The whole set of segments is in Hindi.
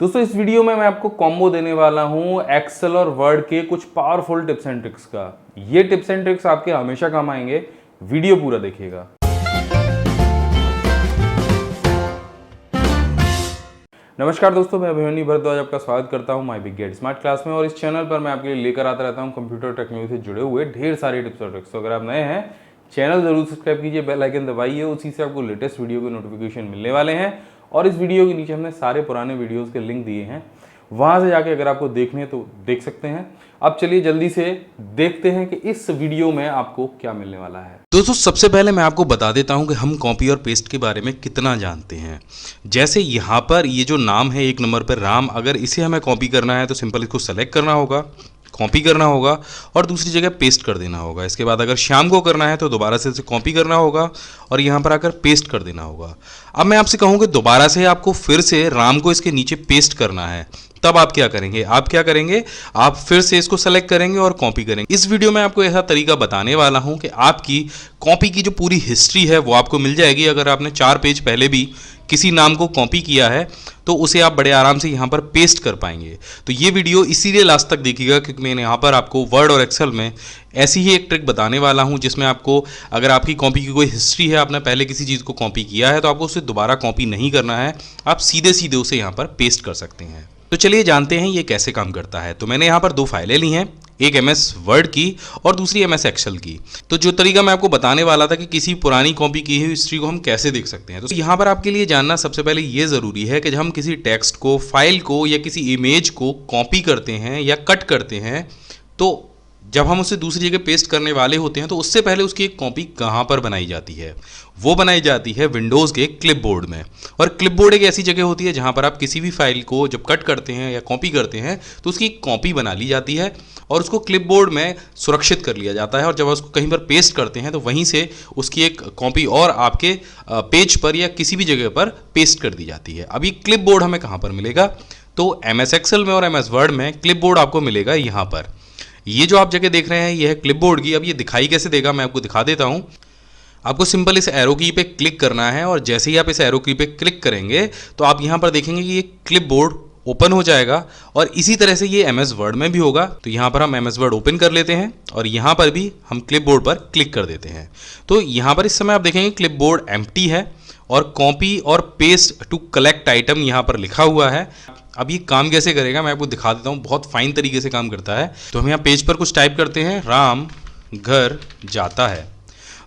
दोस्तों इस वीडियो में मैं आपको कॉम्बो देने वाला हूं एक्सेल और वर्ड के कुछ पावरफुल टिप्स एंड ट्रिक्स का। ये टिप्स एंड ट्रिक्स आपके हमेशा काम आएंगे, वीडियो पूरा देखिएगा। नमस्कार दोस्तों, मैं अभिमन्यु भरद्वाज आपका स्वागत करता हूं my big gate smart class में। और इस चैनल पर मैं आपके लिए लेकर आता रहता हूं कंप्यूटर टेक्नोलॉजी से जुड़े हुए ढेर सारे टिप्स और ट्रिक्स। तो अगर आप नए हैं चैनल जरूर सब्सक्राइब कीजिए, बेल आइकन दबाइए, उसी से आपको लेटेस्ट वीडियो के नोटिफिकेशन मिलने वाले हैं। और इस वीडियो के नीचे हमने सारे पुराने वीडियोस के लिंक दिए हैं, वहां से जाके अगर आपको देखने तो देख सकते हैं। अब चलिए जल्दी से देखते हैं कि इस वीडियो में आपको क्या मिलने वाला है। दोस्तों सबसे पहले मैं आपको बता देता हूं कि हम कॉपी और पेस्ट के बारे में कितना जानते हैं। जैसे यहाँ पर ये जो नाम है एक नंबर पर राम, अगर इसे हमें कॉपी करना है तो सिंपल इसको सेलेक्ट करना होगा, कॉपी करना होगा और दूसरी जगह पेस्ट कर देना होगा। इसके बाद अगर श्याम को करना है तो दोबारा से इसे कॉपी करना होगा और यहाँ पर आकर पेस्ट कर देना होगा। अब मैं आपसे कहूँ कि दोबारा से आपको फिर से राम को इसके नीचे पेस्ट करना है, तब आप क्या करेंगे? आप फिर से इसको सेलेक्ट करेंगे और कॉपी करेंगे। इस वीडियो में आपको ऐसा तरीका बताने वाला हूं कि आपकी कॉपी की जो पूरी हिस्ट्री है वो आपको मिल जाएगी। अगर आपने 4 पेज पहले भी किसी नाम को कॉपी किया है तो उसे आप बड़े आराम से यहाँ पर पेस्ट कर पाएंगे। तो ये वीडियो इसीलिए लास्ट तक देखिएगा क्योंकि मैंने यहाँ पर आपको वर्ड और एक्सेल में ऐसी ही एक ट्रिक बताने वाला हूँ जिसमें आपको, अगर आपकी कॉपी की कोई हिस्ट्री है, आपने पहले किसी चीज़ को कॉपी किया है तो आपको उसे दोबारा कॉपी नहीं करना है, आप सीधे सीधे उसे यहाँ पर पेस्ट कर सकते हैं। तो चलिए जानते हैं ये कैसे काम करता है। तो मैंने यहाँ पर 2 फाइलें ली हैं, एक MS वर्ड की और दूसरी MS एक्सेल की। तो जो तरीका मैं आपको बताने वाला था कि किसी पुरानी कॉपी की हुई हिस्ट्री को हम कैसे देख सकते हैं, तो यहाँ पर आपके लिए जानना सबसे पहले ये ज़रूरी है कि जब हम किसी टेक्स्ट को, फाइल को या किसी इमेज को कॉपी करते हैं या कट करते हैं, तो जब हम उसे दूसरी जगह पेस्ट करने वाले होते हैं तो उससे पहले उसकी एक कॉपी कहाँ पर बनाई जाती है? वो बनाई जाती है विंडोज़ के क्लिपबोर्ड में। और क्लिपबोर्ड एक ऐसी जगह होती है जहाँ पर आप किसी भी फाइल को जब कट करते हैं या कॉपी करते हैं तो उसकी एक कॉपी बना ली जाती है और उसको क्लिपबोर्ड में सुरक्षित कर लिया जाता है। और जब उसको कहीं पर पेस्ट करते हैं तो वहीं से उसकी एक कॉपी और आपके पेज पर या किसी भी जगह पर पेस्ट कर दी जाती है। अब ये क्लिपबोर्ड हमें कहाँ पर मिलेगा? तो MS एक्सेल में और MS वर्ड में क्लिपबोर्ड आपको मिलेगा यहाँ पर। ये जो आप जगह देख रहे हैं ये है क्लिपबोर्ड की। अब ये दिखाई कैसे देगा मैं आपको दिखा देता हूँ। आपको सिंपल इस एरो की पे क्लिक करना है और जैसे ही आप इस एरो की पे क्लिक करेंगे तो आप यहाँ पर देखेंगे कि ये क्लिपबोर्ड ओपन हो जाएगा। और इसी तरह से ये MS वर्ड में भी होगा। तो यहाँ पर हम MS वर्ड ओपन कर लेते हैं और यहाँ पर भी हम क्लिपबोर्ड पर क्लिक कर देते हैं। तो यहाँ पर इस समय आप देखेंगे क्लिपबोर्ड एम्प्टी है और कॉपी और पेस्ट टू कलेक्ट आइटम यहाँ पर लिखा हुआ है। अब ये काम कैसे करेगा मैं आपको दिखा देता हूँ, बहुत फाइन तरीके से काम करता है। तो हम यहाँ पेज पर कुछ टाइप करते हैं, राम घर जाता है।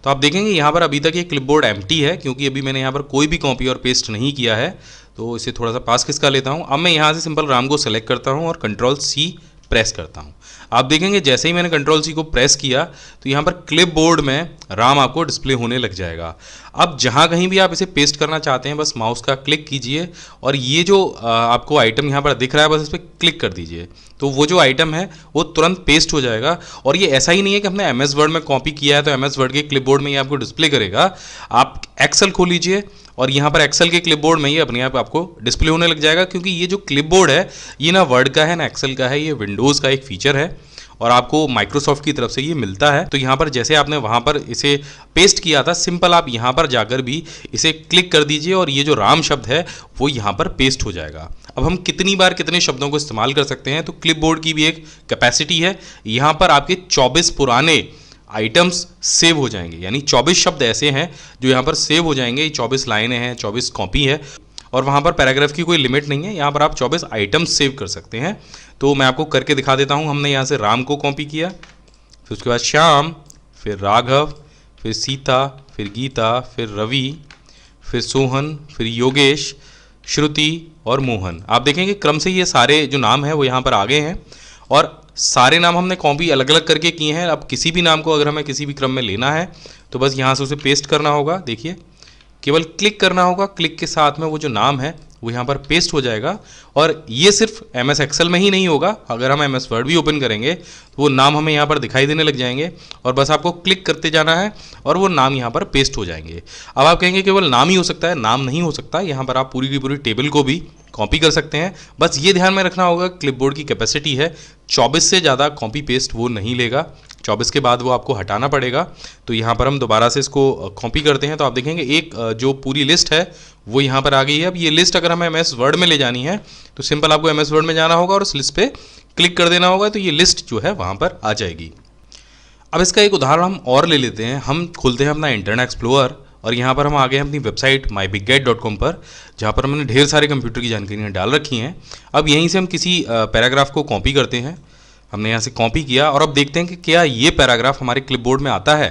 तो आप देखेंगे यहाँ पर अभी तक ये क्लिपबोर्ड एम्प्टी है क्योंकि अभी मैंने यहाँ पर कोई भी कॉपी और पेस्ट नहीं किया है। तो इसे थोड़ा सा पास खिसका लेता हूँ। अब मैं यहाँ से सिंपल राम को सेलेक्ट करता हूँ और Ctrl+C प्रेस करता हूँ। आप देखेंगे जैसे ही मैंने Ctrl+C को प्रेस किया तो यहाँ पर क्लिपबोर्ड में राम आपको डिस्प्ले होने लग जाएगा। अब जहाँ कहीं भी आप इसे पेस्ट करना चाहते हैं बस माउस का क्लिक कीजिए और ये जो आपको आइटम यहाँ पर दिख रहा है बस इस पर क्लिक कर दीजिए, तो वो जो आइटम है वो तुरंत पेस्ट हो जाएगा। और ये ऐसा ही नहीं है कि हमने MS वर्ड में कॉपी किया है तो MS वर्ड के क्लिपबोर्ड में ये आपको डिस्प्ले करेगा। आप एक्सेल खोल लीजिए और यहाँ पर एक्सेल के क्लिपबोर्ड में ये अपने आप आपको डिस्प्ले होने लग जाएगा क्योंकि ये जो क्लिपबोर्ड है ये ना वर्ड का है ना एक्सेल का है, ये विंडोज़ का एक फीचर है और आपको माइक्रोसॉफ्ट की तरफ से ये मिलता है। तो यहाँ पर जैसे आपने वहाँ पर इसे पेस्ट किया था, सिंपल आप यहाँ पर जाकर भी इसे क्लिक कर दीजिए और ये जो राम शब्द है वो यहाँ पर पेस्ट हो जाएगा। अब हम कितनी बार कितने शब्दों को इस्तेमाल कर सकते हैं? तो क्लिपबोर्ड की भी एक कैपेसिटी है। यहाँ पर आपके 24 पुराने आइटम्स सेव हो जाएंगे, यानी 24 शब्द ऐसे हैं जो यहाँ पर सेव हो जाएंगे। 24 लाइनें हैं, 24 कॉपी है और वहाँ पर पैराग्राफ की कोई लिमिट नहीं है। यहाँ पर आप 24 आइटम्स सेव कर सकते हैं। तो मैं आपको करके दिखा देता हूँ। हमने यहाँ से राम को कॉपी किया, फिर उसके बाद श्याम, फिर राघव, फिर सीता, फिर गीता, फिर रवि, फिर सोहन, फिर योगेश, श्रुति और मोहन। आप देखेंगे क्रम से ये सारे जो नाम हैं वो यहाँ पर आ गए हैं और सारे नाम हमने कॉपी अलग अलग करके किए हैं। अब किसी भी नाम को अगर हमें किसी भी क्रम में लेना है तो बस यहाँ से उसे पेस्ट करना होगा। देखिए केवल क्लिक करना होगा, क्लिक के साथ में वो जो नाम है वो यहाँ पर पेस्ट हो जाएगा। और ये सिर्फ MS एक्सेल में ही नहीं होगा, अगर हम MS वर्ड भी ओपन करेंगे तो वो नाम हमें यहाँ पर दिखाई देने लग जाएंगे और बस आपको क्लिक करते जाना है और वो नाम यहाँ पर पेस्ट हो जाएंगे। अब आप कहेंगे केवल नाम ही हो सकता है, नाम नहीं हो सकता। यहाँ पर आप पूरी की पूरी टेबल को भी कॉपी कर सकते हैं। बस ये ध्यान में रखना होगा क्लिपबोर्ड की कैपेसिटी है 24 से ज़्यादा कॉपी पेस्ट वो नहीं लेगा। 24 के बाद वो आपको हटाना पड़ेगा। तो यहाँ पर हम दोबारा से इसको कॉपी करते हैं तो आप देखेंगे एक जो पूरी लिस्ट है वो यहाँ पर आ गई है। अब ये लिस्ट अगर हमें MS वर्ड में ले जानी है तो सिंपल आपको MS वर्ड में जाना होगा और उस लिस्ट पे क्लिक कर देना होगा, तो ये लिस्ट जो है वहाँ पर आ जाएगी। अब इसका एक उदाहरण हम और ले लेते हैं। हम खोलते हैं अपना इंटरनेट एक्सप्लोरर और यहाँ पर हम आ गए हैं अपनी वेबसाइट myBigGuide.com पर, जहाँ पर हमने ढेर सारे कंप्यूटर की जानकारियाँ डाल रखी हैं। अब यहीं से हम किसी पैराग्राफ को कॉपी करते हैं। हमने यहाँ से कॉपी किया और अब देखते हैं कि क्या ये पैराग्राफ हमारे क्लिपबोर्ड में आता है।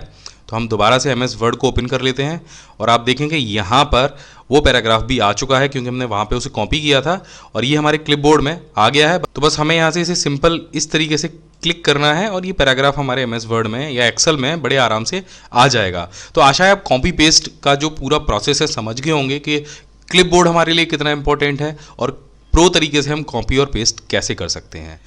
तो हम दोबारा से MS वर्ड को ओपन कर लेते हैं और आप देखेंगे यहाँ पर वो पैराग्राफ भी आ चुका है क्योंकि हमने वहाँ पे उसे कॉपी किया था और ये हमारे क्लिपबोर्ड में आ गया है। तो बस हमें यहाँ से इसे सिंपल इस तरीके से क्लिक करना है और ये पैराग्राफ हमारे MS वर्ड में या एक्सेल में बड़े आराम से आ जाएगा। तो आशा है आप कॉपी पेस्ट का जो पूरा प्रोसेस है समझ गए होंगे कि क्लिपबोर्ड हमारे लिए कितना इंपॉर्टेंट है और प्रो तरीके से हम कॉपी और पेस्ट कैसे कर सकते हैं।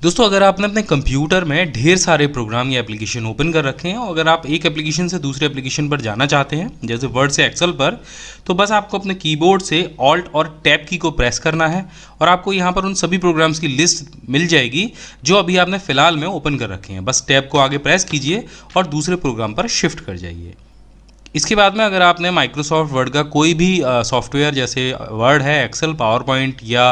दोस्तों, अगर आपने अपने कंप्यूटर में ढेर सारे प्रोग्राम या एप्लीकेशन ओपन कर रखे हैं और अगर आप एक एप्लीकेशन से दूसरे एप्लीकेशन पर जाना चाहते हैं जैसे वर्ड से एक्सेल पर, तो बस आपको अपने कीबोर्ड से ऑल्ट और टैब की को प्रेस करना है और आपको यहाँ पर उन सभी प्रोग्राम्स की लिस्ट मिल जाएगी जो अभी आपने फ़िलहाल में ओपन कर रखे हैं। बस टैब को आगे प्रेस कीजिए और दूसरे प्रोग्राम पर शिफ्ट कर जाइए। इसके बाद में अगर आपने माइक्रोसॉफ्ट वर्ड का कोई भी सॉफ्टवेयर जैसे वर्ड है, एक्सेल, पावर पॉइंट या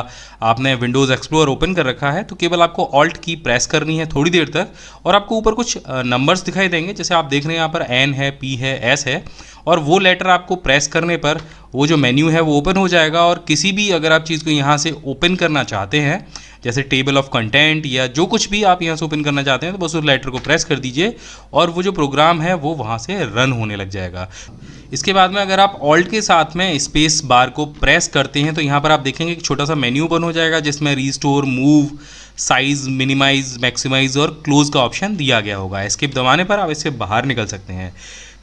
आपने विंडोज़ एक्सप्लोरर ओपन कर रखा है तो केवल आपको ऑल्ट की प्रेस करनी है थोड़ी देर तक और आपको ऊपर कुछ नंबर्स दिखाई देंगे। जैसे आप देख रहे हैं यहाँ पर N है, P है, S है और वो लेटर आपको प्रेस करने पर वो जो मेन्यू है वो ओपन हो जाएगा और किसी भी अगर आप चीज़ को यहाँ से ओपन करना चाहते हैं जैसे टेबल ऑफ कंटेंट या जो कुछ भी आप यहाँ से ओपन करना चाहते हैं तो बस उस लेटर को प्रेस कर दीजिए और वो जो प्रोग्राम है वो वहाँ से रन होने लग जाएगा। इसके बाद में अगर आप ऑल्ट के साथ में स्पेस बार को प्रेस करते हैं तो यहाँ पर आप देखेंगे एक छोटा सा मेन्यू ओपन हो जाएगा जिसमें restore, move, size, minimise, maximise और क्लोज का ऑप्शन दिया गया होगा। एस्केप दबाने पर आप इससे बाहर निकल सकते हैं।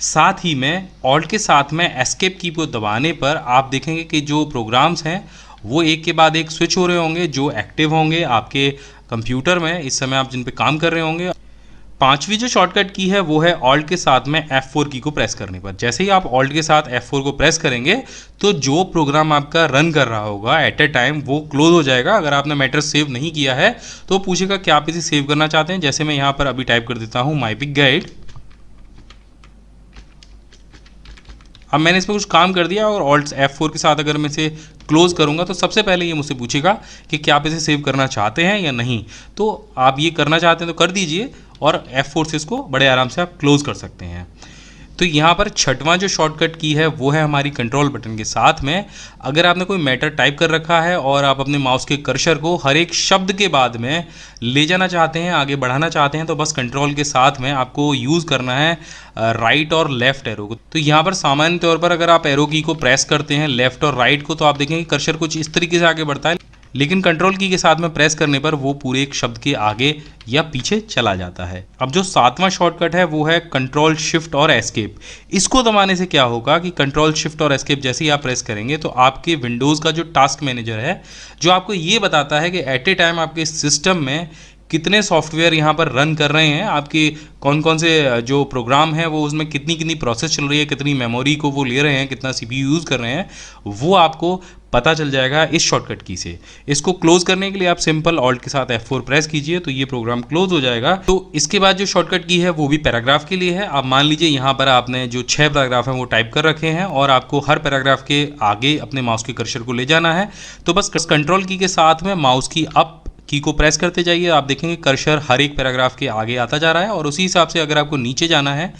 साथ ही में ऑल्ट के साथ में एस्केप की को दबाने पर आप देखेंगे कि जो प्रोग्राम्स हैं वो एक के बाद एक स्विच हो रहे होंगे जो एक्टिव होंगे आपके कंप्यूटर में इस समय आप जिन पे काम कर रहे होंगे। पांचवी जो शॉर्टकट की है वो है ऑल्ट के साथ में F4 की को प्रेस करने पर। जैसे ही आप ऑल्ट के साथ F4 को प्रेस करेंगे तो जो प्रोग्राम आपका रन कर रहा होगा एट ए टाइम वो क्लोज हो जाएगा। अगर आपने मैटर सेव नहीं किया है तो पूछेगा क्या आप इसे सेव करना चाहते हैं। जैसे मैं यहाँ पर अभी टाइप कर देता हूँ myBigGuide। अब मैंने इस पर कुछ काम कर दिया और ऑल्ट F4 के साथ अगर मैं इसे क्लोज करूंगा तो सबसे पहले ये मुझसे पूछेगा कि क्या आप इसे सेव करना चाहते हैं या नहीं। तो आप ये करना चाहते हैं तो कर दीजिए और F4 से इसको बड़े आराम से आप क्लोज कर सकते हैं। तो यहाँ पर छठवां जो शॉर्टकट की है वो है हमारी कंट्रोल बटन के साथ में। अगर आपने कोई मैटर टाइप कर रखा है और आप अपने माउस के कर्सर को हर एक शब्द के बाद में ले जाना चाहते हैं, आगे बढ़ाना चाहते हैं, तो बस कंट्रोल के साथ में आपको यूज़ करना है राइट और लेफ्ट एरो को। तो यहाँ पर सामान्य तौर पर अगर आप एरो की को प्रेस करते हैं लेफ्ट और राइट को तो आप देखेंगे कर्सर कुछ इस तरीके से आगे बढ़ता है, लेकिन कंट्रोल की के साथ में प्रेस करने पर वो पूरे एक शब्द के आगे या पीछे चला जाता है। अब जो सातवां शॉर्टकट है वो है कंट्रोल शिफ्ट और एस्केप। इसको दबाने से क्या होगा कि कंट्रोल शिफ्ट और एस्केप जैसे ही आप प्रेस करेंगे तो आपके विंडोज़ का जो टास्क मैनेजर है जो आपको ये बताता है कि एट ए टाइम आपके सिस्टम में कितने सॉफ्टवेयर यहाँ पर रन कर रहे हैं, आपके कौन कौन से जो प्रोग्राम हैं वो उसमें कितनी कितनी प्रोसेस चल रही है, कितनी मेमोरी को वो ले रहे हैं, कितना CPU यूज़ कर रहे हैं, वो आपको पता चल जाएगा इस शॉर्टकट की से। इसको क्लोज करने के लिए आप सिंपल ऑल्ट के साथ F4 प्रेस कीजिए तो ये प्रोग्राम क्लोज हो जाएगा। तो इसके बाद जो शॉर्टकट की है वो भी पैराग्राफ के लिए है। आप मान लीजिए यहाँ पर आपने जो 6 पैराग्राफ हैं वो टाइप कर रखे हैं और आपको हर पैराग्राफ के आगे अपने माउस के कर्सर को ले जाना है। तो बस कंट्रोल की के साथ में माउस की अप की को प्रेस करते जाइए। आप देखेंगे कर्सर हर एक पैराग्राफ के आगे आता जा रहा है और उसी हिसाब से अगर आपको नीचे जाना है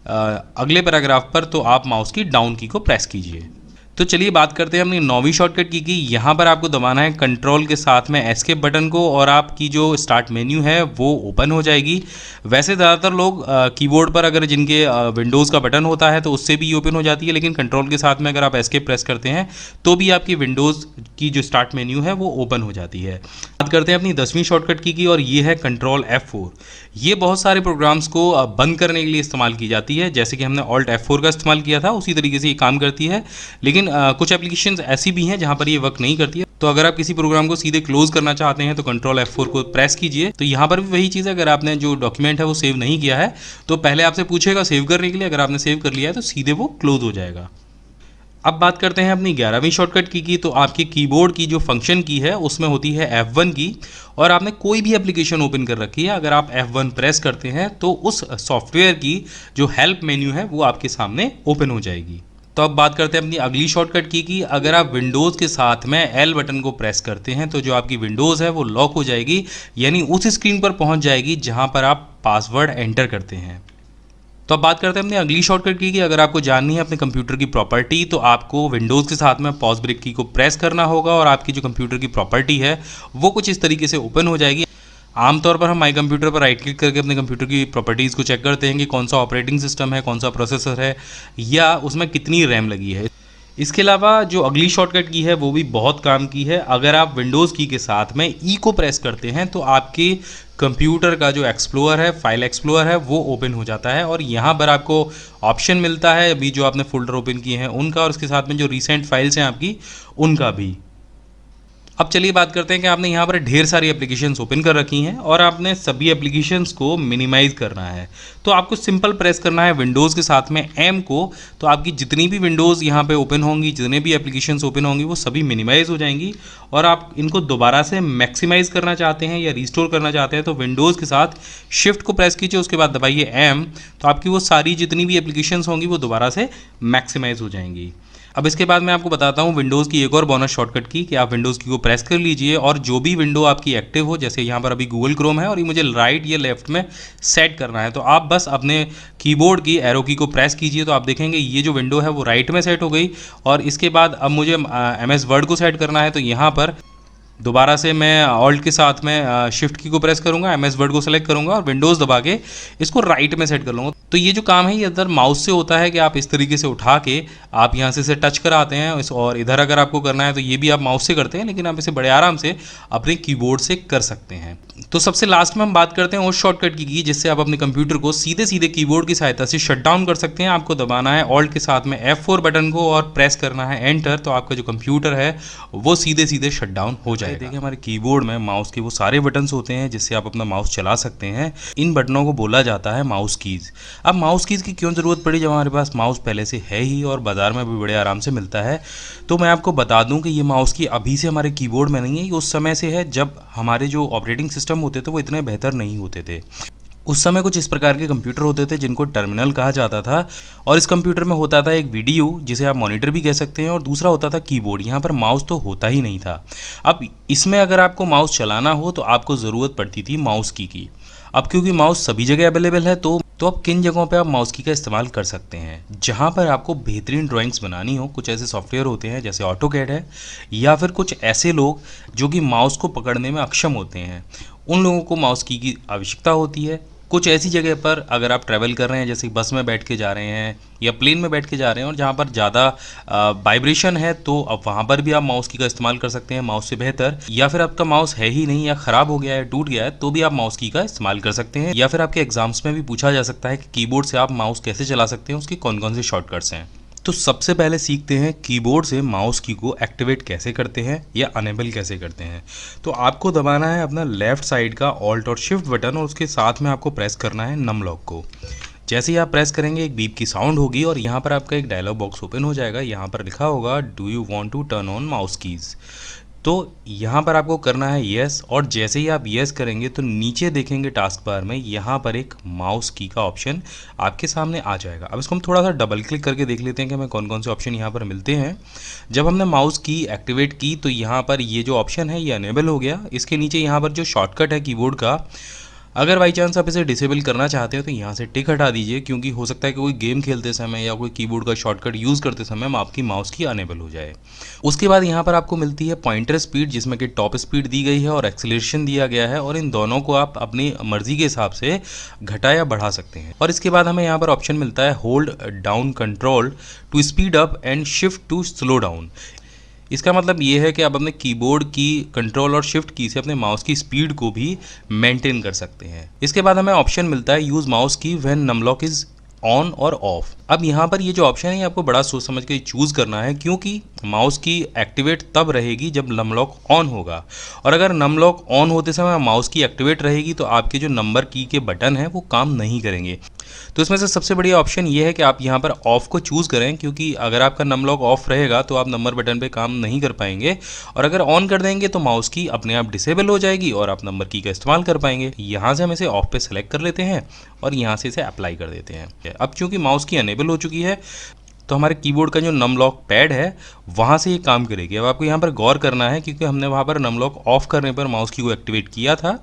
अगले पैराग्राफ पर तो आप माउस की डाउन की को प्रेस कीजिए। तो चलिए बात करते हैं अपनी 9वीं शॉर्टकट की। यहाँ पर आपको दबाना है कंट्रोल के साथ में एस्केप बटन को और आपकी जो स्टार्ट मेन्यू है वो ओपन हो जाएगी। वैसे ज़्यादातर लोग कीबोर्ड पर अगर जिनके विंडोज़ का बटन होता है तो उससे भी ओपन हो जाती है, लेकिन कंट्रोल के साथ में अगर आप एस्केप प्रेस करते हैं तो भी आपकी विंडोज़ की जो स्टार्ट मेन्यू है वो ओपन हो जाती है। बात करते हैं अपनी 10वीं शॉर्टकट की और ये है कंट्रोल F4। ये बहुत सारे प्रोग्राम्स को बंद करने के लिए इस्तेमाल की जाती है। जैसे कि हमने ऑल्ट F4 का इस्तेमाल किया था उसी तरीके से ये काम करती है, लेकिन कुछ एप्लीकेशंस ऐसी भी हैं जहां पर ये वर्क नहीं करती है। तो अगर आप किसी प्रोग्राम को सीधे क्लोज करना चाहते हैं तो कंट्रोल F4 को प्रेस कीजिए। तो यहाँ पर भी वही चीज़ है, अगर आपने जो डॉक्यूमेंट है वो सेव नहीं किया है तो पहले आपसे पूछेगा सेव करने के लिए, अगर आपने सेव कर लिया है तो सीधे वो क्लोज हो जाएगा। अब बात करते हैं अपनी 11वीं शॉर्टकट की। तो आपके कीबोर्ड की जो फंक्शन की है उसमें होती है F1 की, और आपने कोई भी एप्लीकेशन ओपन कर रखी है, अगर आप F1 प्रेस करते हैं तो उस सॉफ्टवेयर की जो हेल्प मेन्यू है वो आपके सामने ओपन हो जाएगी। तो अब बात करते हैं अपनी अगली शॉर्टकट की अगर आप विंडोज़ के साथ में L बटन को प्रेस करते हैं तो जो आपकी विंडोज़ है वो लॉक हो जाएगी, यानी उस स्क्रीन पर पहुंच जाएगी जहां पर आप पासवर्ड एंटर करते हैं। तो अब बात करते हैं अपनी अगली शॉर्टकट की अगर आपको जाननी है अपने कंप्यूटर की प्रॉपर्टी, तो आपको विंडोज़ के साथ में पॉज ब्रेक की को प्रेस करना होगा और आपकी जो कंप्यूटर की प्रॉपर्टी है वो कुछ इस तरीके से ओपन हो जाएगी। आमतौर पर हम माई कंप्यूटर पर राइट क्लिक करके अपने कंप्यूटर की प्रॉपर्टीज़ को चेक करते हैं कि कौन सा ऑपरेटिंग सिस्टम है, कौन सा प्रोसेसर है, या उसमें कितनी रैम लगी है। इसके अलावा जो अगली शॉर्टकट की है वो भी बहुत काम की है। अगर आप विंडोज़ की के साथ में ई को प्रेस करते हैं तो आपके कंप्यूटर का जो एक्सप्लोर है, फाइल एक्सप्लोर है, वो ओपन हो जाता है और यहाँ पर आपको ऑप्शन मिलता है अभी जो आपने फोल्डर ओपन किए हैं उनका, और उसके साथ में जो रिसेंट फाइल्स हैं आपकी उनका भी। अब चलिए बात करते हैं कि आपने यहाँ पर ढेर सारी एप्लीकेशंस ओपन कर रखी हैं और आपने सभी एप्लीकेशंस को मिनिमाइज़ करना है। तो आपको सिंपल प्रेस करना है विंडोज़ के साथ में M को, तो आपकी जितनी भी विंडोज़ यहाँ पे ओपन होंगी, जितने भी एप्लीकेशंस ओपन होंगी वो सभी मिनिमाइज़ हो जाएंगी। और आप इनको दोबारा से मैक्सिमाइज़ करना चाहते हैं या रिस्टोर करना चाहते हैं तो विंडोज़ के साथ शिफ्ट को प्रेस कीजिए, उसके बाद दबाइए M, तो आपकी वो सारी जितनी भी एप्लीकेशंस होंगी वो दोबारा से मैक्सिमाइज़ हो जाएंगी। अब इसके बाद मैं आपको बताता हूँ विंडोज़ की एक और बोनस शॉर्टकट की कि आप विंडोज़ की को प्रेस कर लीजिए और जो भी विंडो आपकी एक्टिव हो, जैसे यहाँ पर अभी गूगल क्रोम है और ये मुझे राइट या लेफ्ट में सेट करना है, तो आप बस अपने कीबोर्ड की एरो की को प्रेस कीजिए तो आप देखेंगे ये जो विंडो है वो राइट में सेट हो गई। और इसके बाद अब मुझे MS वर्ड को सेट करना है, तो यहाँ पर दोबारा से मैं ऑल्ट के साथ में शिफ्ट की को प्रेस करूंगा, MS वर्ड को सेलेक्ट करूंगा और विंडोज़ दबा के इसको राइट में सेट कर लूँगा। तो ये जो काम है ये इधर माउस से होता है कि आप इस तरीके से उठा के आप यहाँ से इसे टच कराते हैं और इधर अगर आपको करना है तो ये भी आप माउस से करते हैं, लेकिन आप इसे बड़े आराम से अपने कीबोर्ड से कर सकते हैं। तो सबसे लास्ट में हम बात करते हैं उस शॉर्टकट की जिससे आप अपने कंप्यूटर को सीधे सीधे कीबोर्ड की सहायता से शट डाउन कर सकते हैं। आपको दबाना है ऑल्ट के साथ में F4 बटन को और प्रेस करना है एंटर, तो आपका जो कंप्यूटर है वो सीधे सीधे शट डाउन हो जाएगा। देखिए हमारे कीबोर्ड में माउस के वो सारे बटन्स होते हैं जिससे आप अपना माउस चला सकते हैं। इन बटनों को बोला जाता है माउस कीज़। अब माउस कीज़ की क्यों ज़रूरत पड़ी जब हमारे पास माउस पहले से है ही और बाज़ार में भी बड़े आराम से मिलता है। तो मैं आपको बता दूं कि ये माउस की अभी से हमारे कीबोर्ड में नहीं है, ये उस समय से है जब हमारे जो ऑपरेटिंग सिस्टम होते थे वो इतने बेहतर नहीं होते थे। उस समय कुछ इस प्रकार के कंप्यूटर होते थे जिनको टर्मिनल कहा जाता था, और इस कंप्यूटर में होता था एक वीडियो जिसे आप मॉनिटर भी कह सकते हैं और दूसरा होता था कीबोर्ड। यहाँ पर माउस तो होता ही नहीं था। अब इसमें अगर आपको माउस चलाना हो तो आपको ज़रूरत पड़ती थी माउस की। अब क्योंकि माउस सभी जगह अवेलेबल है तो अब किन जगहों पे आप माउस की का इस्तेमाल कर सकते हैं, जहाँ पर आपको बेहतरीन ड्राइंग्स बनानी हो। कुछ ऐसे सॉफ्टवेयर होते हैं जैसे ऑटोकैड है, या फिर कुछ ऐसे लोग जो कि माउस को पकड़ने में अक्षम होते हैं, उन लोगों को माउस की आवश्यकता होती है। कुछ ऐसी जगह पर अगर आप ट्रैवल कर रहे हैं, जैसे बस में बैठ के जा रहे हैं या प्लेन में बैठ के जा रहे हैं और जहाँ पर ज़्यादा वाइब्रेशन है, तो अब वहाँ पर भी आप माउस की का इस्तेमाल कर सकते हैं माउस से बेहतर। या फिर आपका माउस है ही नहीं या ख़राब हो गया है, टूट गया है, तो भी आप माउस की का इस्तेमाल कर सकते हैं। या फिर आपके एग्जाम्स में भी पूछा जा सकता है कि कीबोर्ड से आप माउस कैसे चला सकते हैं, उसके कौन कौन से शॉर्टकट्स हैं। तो सबसे पहले सीखते हैं कीबोर्ड से माउस की को एक्टिवेट कैसे करते हैं या अनेबल कैसे करते हैं। तो आपको दबाना है अपना लेफ्ट साइड का ऑल्ट और शिफ्ट बटन और उसके साथ में आपको प्रेस करना है नम लॉक को। जैसे ही आप प्रेस करेंगे एक बीप की साउंड होगी और यहाँ पर आपका एक डायलॉग बॉक्स ओपन हो जाएगा। यहाँ पर लिखा होगा do you want to turn on mouse keys. तो यहाँ पर आपको करना है येस, और जैसे ही आप येस करेंगे तो नीचे देखेंगे टास्क बार में यहाँ पर एक माउस की का ऑप्शन आपके सामने आ जाएगा। अब इसको हम थोड़ा सा डबल क्लिक करके देख लेते हैं कि हमें कौन कौन से ऑप्शन यहाँ पर मिलते हैं। जब हमने माउस की एक्टिवेट की तो यहाँ पर ये जो ऑप्शन है ये अनेबल हो गया। इसके नीचे यहाँ पर जो शॉर्टकट है कीबोर्ड का, अगर बाई चांस आप इसे डिसेबल करना चाहते हो तो यहाँ से टिक हटा दीजिए, क्योंकि हो सकता है कि कोई गेम खेलते समय या कोई कीबोर्ड का शॉर्टकट यूज़ करते समय आपकी माउस की अनेबल हो जाए। उसके बाद यहाँ पर आपको मिलती है पॉइंटर स्पीड, जिसमें कि टॉप स्पीड दी गई है और एक्सेलरेशन दिया गया है, और इन दोनों को आप अपनी मर्जी के हिसाब से घटा या बढ़ा सकते हैं। और इसके बाद हमें यहाँ पर ऑप्शन मिलता है hold down control to speed up and shift to slow down. इसका मतलब ये है कि आप अपने कीबोर्ड की कंट्रोल और शिफ्ट की से अपने माउस की स्पीड को भी मेंटेन कर सकते हैं। इसके बाद हमें ऑप्शन मिलता है use mouse key when num lock is on और ऑफ। अब यहाँ पर ये जो ऑप्शन है ये आपको बड़ा सोच समझ के चूज़ करना है, क्योंकि माउस की एक्टिवेट तब रहेगी जब नम लॉक ऑन होगा, और अगर नम लॉक ऑन होते समय माउस की एक्टिवेट रहेगी तो आपके जो नंबर की के बटन हैं वो काम नहीं करेंगे। तो इसमें से सबसे बढ़िया ऑप्शन ये है कि आप यहाँ पर ऑफ़ को चूज़ करें, क्योंकि अगर आपका नम लॉक ऑफ रहेगा तो आप नंबर बटन पे काम नहीं कर पाएंगे, और अगर ऑन कर देंगे तो माउस की अपने आप डिसेबल हो जाएगी और आप नंबर की का इस्तेमाल कर पाएंगे। यहाँ से हम इसे ऑफ पे सेलेक्ट कर लेते हैं और यहाँ से इसे अप्लाई कर देते हैं। अब चूँकि माउस की अनेबल हो चुकी है तो हमारे कीबोर्ड का जो नम लॉक पैड है वहाँ से ये काम करेगी। अब आपको यहाँ पर गौर करना है, क्योंकि हमने वहाँ पर नम लॉक ऑफ करने पर माउस की को एक्टिवेट किया था,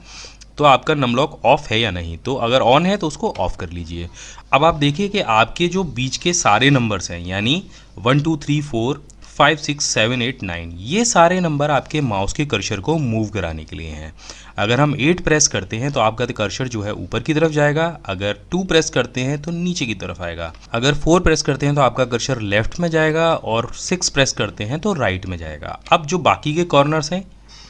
तो आपका नम लॉक ऑफ है या नहीं। तो अगर ऑन है तो उसको ऑफ कर लीजिए। अब आप देखिए कि आपके जो बीच के सारे नंबर्स हैं, यानी 1 2 3 4 5 6 7 8 9, ये सारे नंबर आपके माउस के कर्सर को मूव कराने के लिए हैं। अगर हम 8 प्रेस करते हैं तो आपका कर्सर जो है ऊपर की तरफ जाएगा, अगर 2 प्रेस करते हैं तो नीचे की तरफ आएगा, अगर 4 प्रेस करते हैं तो आपका कर्सर लेफ्ट में जाएगा, और 6 प्रेस करते हैं तो राइट में जाएगा। अब जो बाकी के कॉर्नर्स हैं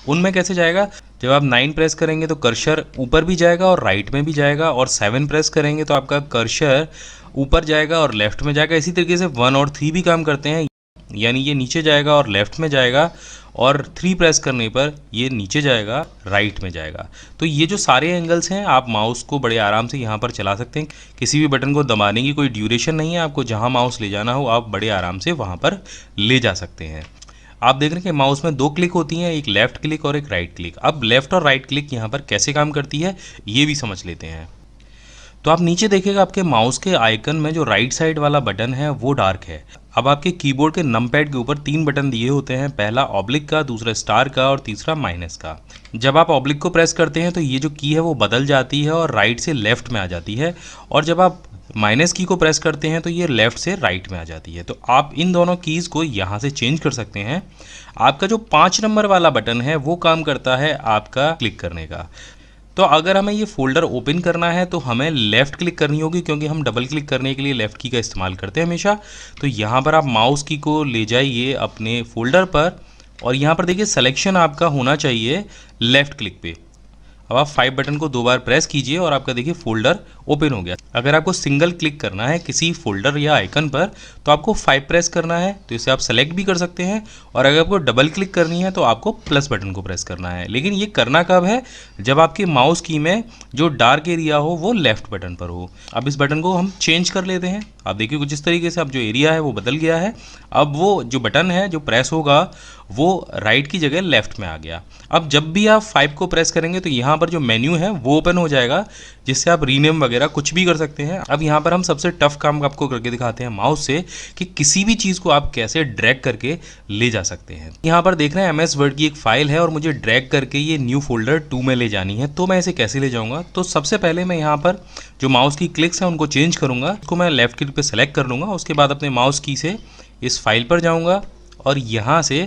उनमें कैसे जाएगा, जब आप 9 प्रेस करेंगे तो कर्सर ऊपर भी जाएगा और राइट में भी जाएगा, और 7 प्रेस करेंगे तो आपका कर्सर ऊपर जाएगा और लेफ्ट में जाएगा। इसी तरीके से 1 और 3 भी काम करते हैं, यानी ये नीचे जाएगा और लेफ्ट में जाएगा, और 3 प्रेस करने पर ये नीचे जाएगा, राइट में जाएगा। तो ये जो सारे एंगल्स हैं आप माउस को बड़े आराम से यहाँ पर चला सकते हैं। किसी भी बटन को दबाने की कोई ड्यूरेशन नहीं है, आपको जहाँ माउस ले जाना हो आप बड़े आराम से वहाँ पर ले जा सकते हैं। आप देख रहे हैं कि माउस में 2 क्लिक होती हैं, एक लेफ़्ट क्लिक और एक राइट क्लिक। अब लेफ़्ट और राइट क्लिक यहाँ पर कैसे काम करती है ये भी समझ लेते हैं। तो आप नीचे देखिएगा आपके माउस के आइकन में जो राइट साइड वाला बटन है वो डार्क है। अब आपके कीबोर्ड के नम पैड के ऊपर 3 बटन दिए होते हैं, पहला ऑब्लिक का, दूसरा स्टार का और तीसरा माइनस का। जब आप ऑब्लिक को प्रेस करते हैं तो ये जो की है वो बदल जाती है और राइट से लेफ्ट में आ जाती है, और जब आप माइनस की को प्रेस करते हैं तो ये लेफ़्ट से राइट में आ जाती है। तो आप इन दोनों कीज़ को यहाँ से चेंज कर सकते हैं। आपका जो 5 नंबर वाला बटन है वो काम करता है आपका क्लिक करने का। तो अगर हमें ये फोल्डर ओपन करना है तो हमें लेफ़्ट क्लिक करनी होगी, क्योंकि हम डबल क्लिक करने के लिए लेफ़्ट की का इस्तेमाल करते हैं हमेशा। तो यहाँ पर आप माउस की को ले जाइए अपने फोल्डर पर, और यहाँ पर देखिए सिलेक्शन आपका होना चाहिए लेफ़्ट क्लिक पे। अब आप 5 बटन को 2 बार प्रेस कीजिए और आपका देखिए फोल्डर ओपन हो गया। अगर आपको सिंगल क्लिक करना है किसी फोल्डर या आइकन पर तो आपको 5 प्रेस करना है, तो इसे आप सेलेक्ट भी कर सकते हैं, और अगर आपको डबल क्लिक करनी है तो आपको प्लस बटन को प्रेस करना है। लेकिन ये करना कब है, जब आपके माउस की में जो डार्क एरिया हो वो लेफ्ट बटन पर हो। अब इस बटन को हम चेंज कर लेते हैं। आप देखिए कुछ इस तरीके से अब जो एरिया है वो बदल गया है। अब वो जो बटन है जो प्रेस होगा वो राइट की जगह लेफ्ट में आ गया। अब जब भी आप 5 को प्रेस करेंगे तो यहाँ पर जो मेन्यू है वो ओपन हो जाएगा, जिससे आप रीनेम वगैरह कुछ भी कर सकते हैं। अब यहाँ पर हम सबसे टफ काम आपको करके दिखाते हैं माउस से, कि किसी भी चीज़ को आप कैसे ड्रैग करके ले जा सकते हैं। यहाँ पर देख रहे हैं MS वर्ड की एक फाइल है और मुझे ड्रैग करके ये न्यू फोल्डर 2 में ले जानी है। तो मैं इसे कैसे ले जाऊँगा, तो सबसे पहले मैं यहाँ पर जो माउस की क्लिक्स हैं उनको चेंज करूँगा। इसको मैं लेफ्ट क्लिक पे सेलेक्ट कर लूँगा, उसके बाद अपने माउस की से इस फाइल पर जाऊँगा और यहाँ से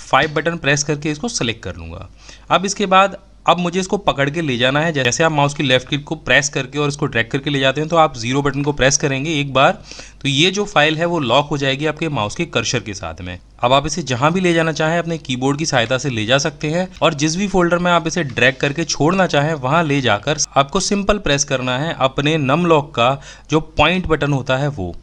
5 बटन प्रेस करके इसको सेलेक्ट कर लूँगा। अब इसके बाद अब मुझे इसको पकड़ के ले जाना है। जैसे आप माउस की लेफ्ट क्लिक को प्रेस करके और इसको ड्रैग करके ले जाते हैं, तो आप 0 बटन को प्रेस करेंगे एक बार, तो ये जो फाइल है वो लॉक हो जाएगी आपके माउस के कर्सर के साथ में। अब आप इसे जहां भी ले जाना चाहें अपने कीबोर्ड की सहायता से ले जा सकते हैं, और जिस भी फोल्डर में आप इसे ड्रैग करके छोड़ना चाहें वहां ले जाकर आपको सिंपल प्रेस करना है अपने नम लॉक का जो पॉइंट बटन होता है वो।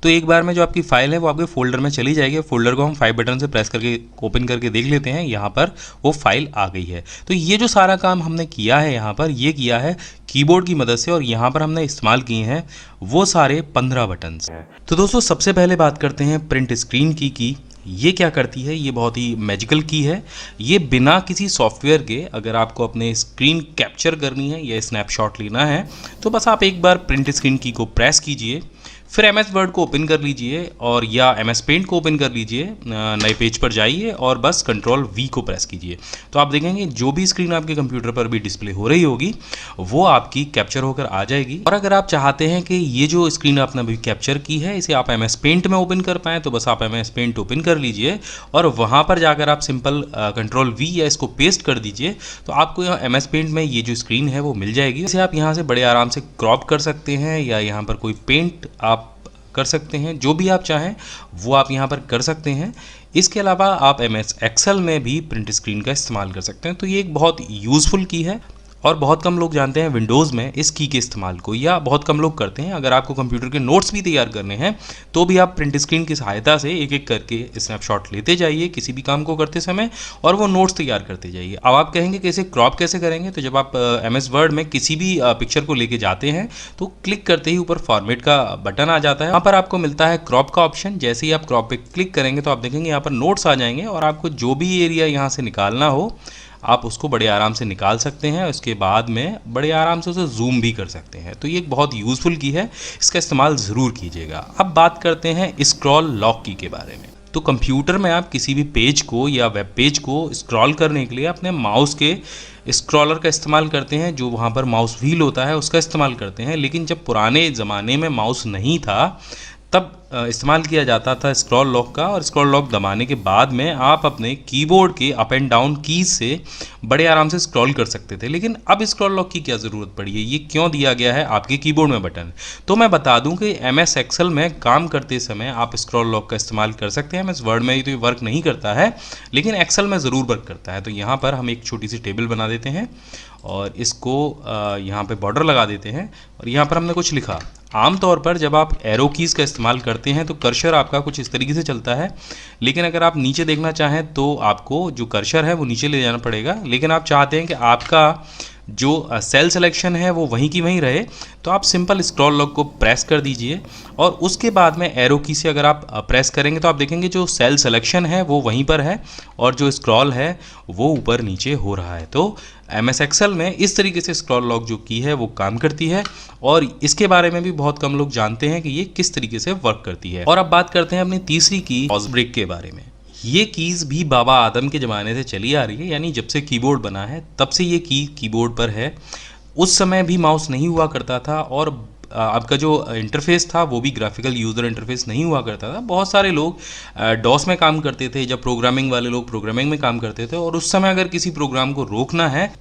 तो एक बार में जो आपकी फाइल है वो आपके फोल्डर में चली जाएगी। फोल्डर को हम 5 बटन से प्रेस करके ओपन करके देख लेते हैं, यहाँ पर वो फाइल आ गई है। तो ये जो सारा काम हमने किया है यहाँ पर, ये किया है कीबोर्ड की मदद से, और यहाँ पर हमने इस्तेमाल किए हैं वो सारे 15 बटन्स हैं। तो दोस्तों सबसे पहले बात करते हैं प्रिंट स्क्रीन की। ये क्या करती है, ये बहुत ही मैजिकल की है। ये बिना किसी सॉफ्टवेयर के अगर आपको अपने स्क्रीन कैप्चर करनी है या स्नैपशॉट लेना है तो बस आप एक बार प्रिंट स्क्रीन की को प्रेस कीजिए, फिर MS वर्ड को ओपन कर लीजिए और या MS पेंट को ओपन कर लीजिए, नए पेज पर जाइए और बस Ctrl V को प्रेस कीजिए। तो आप देखेंगे जो भी स्क्रीन आपके कंप्यूटर पर भी डिस्प्ले हो रही होगी वो आपकी कैप्चर होकर आ जाएगी। और अगर आप चाहते हैं कि ये जो स्क्रीन आपने अभी कैप्चर की है इसे आप MS पेंट में ओपन कर पाएँ तो बस आप MS पेंट ओपन कर लीजिए और वहाँ पर जाकर आप सिंपल Ctrl V या इसको पेस्ट कर दीजिए, तो आपको यहाँ MS पेंट में ये जो स्क्रीन है वो मिल जाएगी। इसे आप यहाँ से बड़े आराम से क्रॉप कर सकते हैं या यहाँ पर कोई पेंट आप कर सकते हैं, जो भी आप चाहें वो आप यहाँ पर कर सकते हैं। इसके अलावा आप MS Excel में भी प्रिंट स्क्रीन का इस्तेमाल कर सकते हैं। तो ये एक बहुत यूज़फुल की है और बहुत कम लोग जानते हैं विंडोज़ में इस की के इस्तेमाल को, या बहुत कम लोग करते हैं। अगर आपको कंप्यूटर के नोट्स भी तैयार करने हैं तो भी आप प्रिंट स्क्रीन की सहायता से एक एक करके स्नैपशॉट लेते जाइए किसी भी काम को करते समय और वो नोट्स तैयार करते जाइए। अब आप कहेंगे कि इसे क्रॉप कैसे करेंगे, तो जब आप MS वर्ड में किसी भी पिक्चर को लेके जाते हैं तो क्लिक करते ही ऊपर फॉर्मेट का बटन आ जाता है, वहाँ पर आपको मिलता है क्रॉप का ऑप्शन। जैसे ही आप क्रॉप पे क्लिक करेंगे तो आप देखेंगे यहाँ पर नोट्स आ जाएंगे और आपको जो भी एरिया यहाँ से निकालना हो आप उसको बड़े आराम से निकाल सकते हैं। उसके बाद में बड़े आराम से उसे जूम भी कर सकते हैं। तो ये एक बहुत यूज़फुल की है, इसका इस्तेमाल ज़रूर कीजिएगा। अब बात करते हैं स्क्रॉल लॉक की के बारे में। तो कंप्यूटर में आप किसी भी पेज को या वेब पेज को स्क्रॉल करने के लिए अपने माउस के स्क्रॉलर का इस्तेमाल करते हैं, जो वहाँ पर माउस व्हील होता है उसका इस्तेमाल करते हैं। लेकिन जब पुराने ज़माने में माउस नहीं था तब इस्तेमाल किया जाता था स्क्रॉल लॉक का, और स्क्रॉल लॉक दबाने के बाद में आप अपने कीबोर्ड के अप एंड डाउन कीज से बड़े आराम से स्क्रॉल कर सकते थे। लेकिन अब स्क्रॉल लॉक की क्या ज़रूरत पड़ी है, ये क्यों दिया गया है आपके कीबोर्ड में बटन? तो मैं बता दूं कि MS एक्सेल में काम करते समय आप स्क्रॉल लॉक का इस्तेमाल कर सकते हैं। MS वर्ड में तो ये वर्क नहीं करता है, लेकिन एक्सेल में ज़रूर वर्क करता है। तो यहाँ पर हम एक छोटी सी टेबल बना देते हैं और इसको यहाँ पे बॉर्डर लगा देते हैं और यहाँ पर हमने कुछ लिखा। आमतौर पर जब आप एरो कीज़ का इस्तेमाल करते हैं तो कर्सर आपका कुछ इस तरीके से चलता है, लेकिन अगर आप नीचे देखना चाहें तो आपको जो कर्सर है वो नीचे ले जाना पड़ेगा। लेकिन आप चाहते हैं कि आपका जो सेल सिलेक्शन है वो वहीं की वहीं रहे, तो आप सिंपल स्क्रॉल लॉक को प्रेस कर दीजिए और उसके बाद में एरो की से अगर आप प्रेस करेंगे तो आप देखेंगे जो सेल सिलेक्शन है वो वहीं पर है और जो स्क्रॉल है वो ऊपर नीचे हो रहा है। तो MS एक्सेल में इस तरीके से स्क्रॉल लॉक जो की है वो काम करती है और इसके बारे में भी बहुत कम लोग जानते हैं कि ये किस तरीके से वर्क करती है। और अब बात करते हैं अपनी तीसरी की पॉज ब्रेक के बारे में। ये कीज़ भी बाबा आदम के ज़माने से चली आ रही है, यानी जब से कीबोर्ड बना है तब से ये कीबोर्ड पर है। उस समय भी माउस नहीं हुआ करता था और आपका जो इंटरफेस था वो भी ग्राफिकल यूज़र इंटरफेस नहीं हुआ करता था। बहुत सारे लोग डॉस में काम करते थे, जब प्रोग्रामिंग वाले लोग प्रोग्रामिंग में काम करते थे और उस समय अगर किसी प्रोग्राम को रोकना है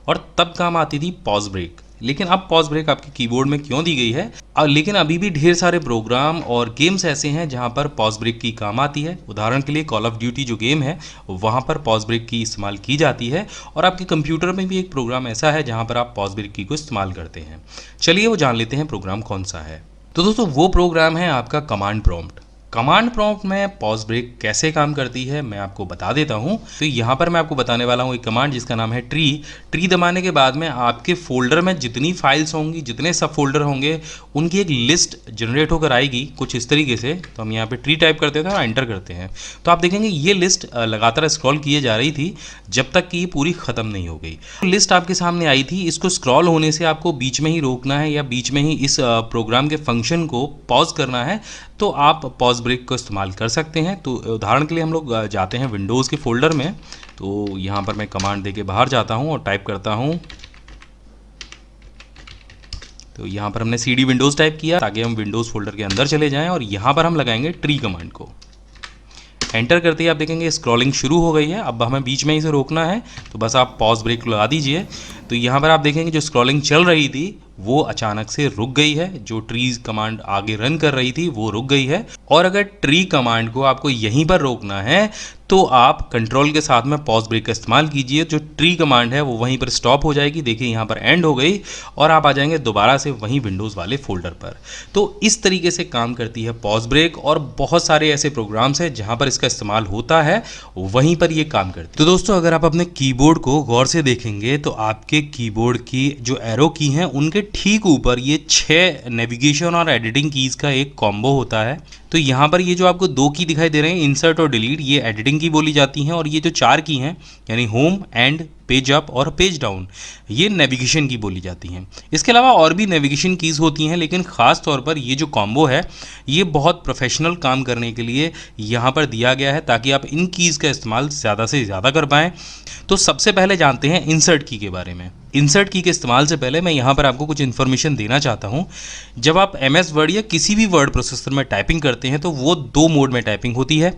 और तब काम आती थी पॉज ब्रेक। लेकिन अब पॉज ब्रेक आपके कीबोर्ड में क्यों दी गई है? लेकिन अभी भी ढेर सारे प्रोग्राम और गेम्स ऐसे हैं जहां पर पॉज ब्रेक की काम आती है। उदाहरण के लिए कॉल ऑफ ड्यूटी जो गेम है वहां पर पॉज ब्रेक की इस्तेमाल की जाती है और आपके कंप्यूटर में भी एक प्रोग्राम ऐसा है जहां पर आप पॉज ब्रेक की को इस्तेमाल करते हैं। चलिए वो जान लेते हैं प्रोग्राम कौन सा है। तो दोस्तों वो प्रोग्राम है आपका कमांड प्रॉम्प्ट। कमांड प्रॉम्प्ट में पॉज ब्रेक कैसे काम करती है मैं आपको बता देता हूं। तो यहाँ पर मैं आपको बताने वाला हूँ एक कमांड जिसका नाम है ट्री दबाने के बाद में आपके फोल्डर में जितनी फाइल्स होंगी, जितने सब फोल्डर होंगे, उनकी एक लिस्ट जनरेट होकर आएगी कुछ इस तरीके से। तो हम यहाँ पे ट्री टाइप करते थे और एंटर करते हैं तो आप देखेंगे ये लिस्ट लगातार स्क्रॉल किए जा रही थी जब तक कि ये पूरी ख़त्म नहीं हो गई। तो लिस्ट आपके सामने आई थी, इसको स्क्रॉल होने से आपको बीच में ही रोकना है या बीच में ही इस प्रोग्राम के फंक्शन को पॉज करना है, तो आप पॉज ब्रेक को इस्तेमाल कर सकते हैं। तो उदाहरण के लिए हम लोग जाते हैं विंडोज़ के फोल्डर में, तो यहाँ पर मैं कमांड देके बाहर जाता हूँ और टाइप करता हूँ। तो यहाँ पर हमने CD विंडोज़ टाइप किया ताकि हम विंडोज़ फोल्डर के अंदर चले जाएं और यहाँ पर हम लगाएंगे ट्री कमांड को। एंटर करते ही आप देखेंगे स्क्रॉलिंग शुरू हो गई है। अब हमें बीच में इसे रोकना है तो बस आप पॉज ब्रेक लगा दीजिए। तो यहाँ पर आप देखेंगे जो स्क्रॉलिंग चल रही थी वो अचानक से रुक गई है, जो ट्री कमांड आगे रन कर रही थी वो रुक गई है। और अगर ट्री कमांड को आपको यहीं पर रोकना है तो आप कंट्रोल के साथ में पॉज ब्रेक का इस्तेमाल कीजिए। जो ट्री कमांड है वो वहीं पर स्टॉप हो जाएगी, देखिए यहाँ पर एंड हो गई और आप आ जाएंगे दोबारा से वहीं विंडोज़ वाले फोल्डर पर। तो इस तरीके से काम करती है पॉज ब्रेक और बहुत सारे ऐसे प्रोग्राम्स हैं जहाँ पर इसका इस्तेमाल होता है, वहीं पर ये काम करती है। तो दोस्तों अगर आप अपने कीबोर्ड को गौर से देखेंगे तो आपके कीबोर्ड की जो एरो की हैं उनके ठीक ऊपर ये 6 नेविगेशन और एडिटिंग कीज़ का एक कॉम्बो होता है। तो यहाँ पर ये जो आपको 2 की दिखाई दे रहे हैं इंसर्ट और डिलीट, ये एडिटिंग की बोली जाती हैं और ये जो 4 की हैं यानी होम एंड पेज अप और पेज डाउन, ये नेविगेशन की बोली जाती हैं। इसके अलावा और भी नेविगेशन कीज़ होती हैं, लेकिन ख़ास तौर पर ये जो कॉम्बो है ये बहुत प्रोफेशनल काम करने के लिए यहाँ पर दिया गया है ताकि आप इन कीज़ का इस्तेमाल ज़्यादा से ज़्यादा कर पाएँ। तो सबसे पहले जानते हैं इंसर्ट की के बारे में। इंसर्ट की के इस्तेमाल से पहले मैं यहाँ पर आपको कुछ इन्फॉर्मेशन देना चाहता हूँ। जब आप MS वर्ड या किसी भी वर्ड प्रोसेसर में टाइपिंग करते हैं तो वो 2 मोड में टाइपिंग होती है,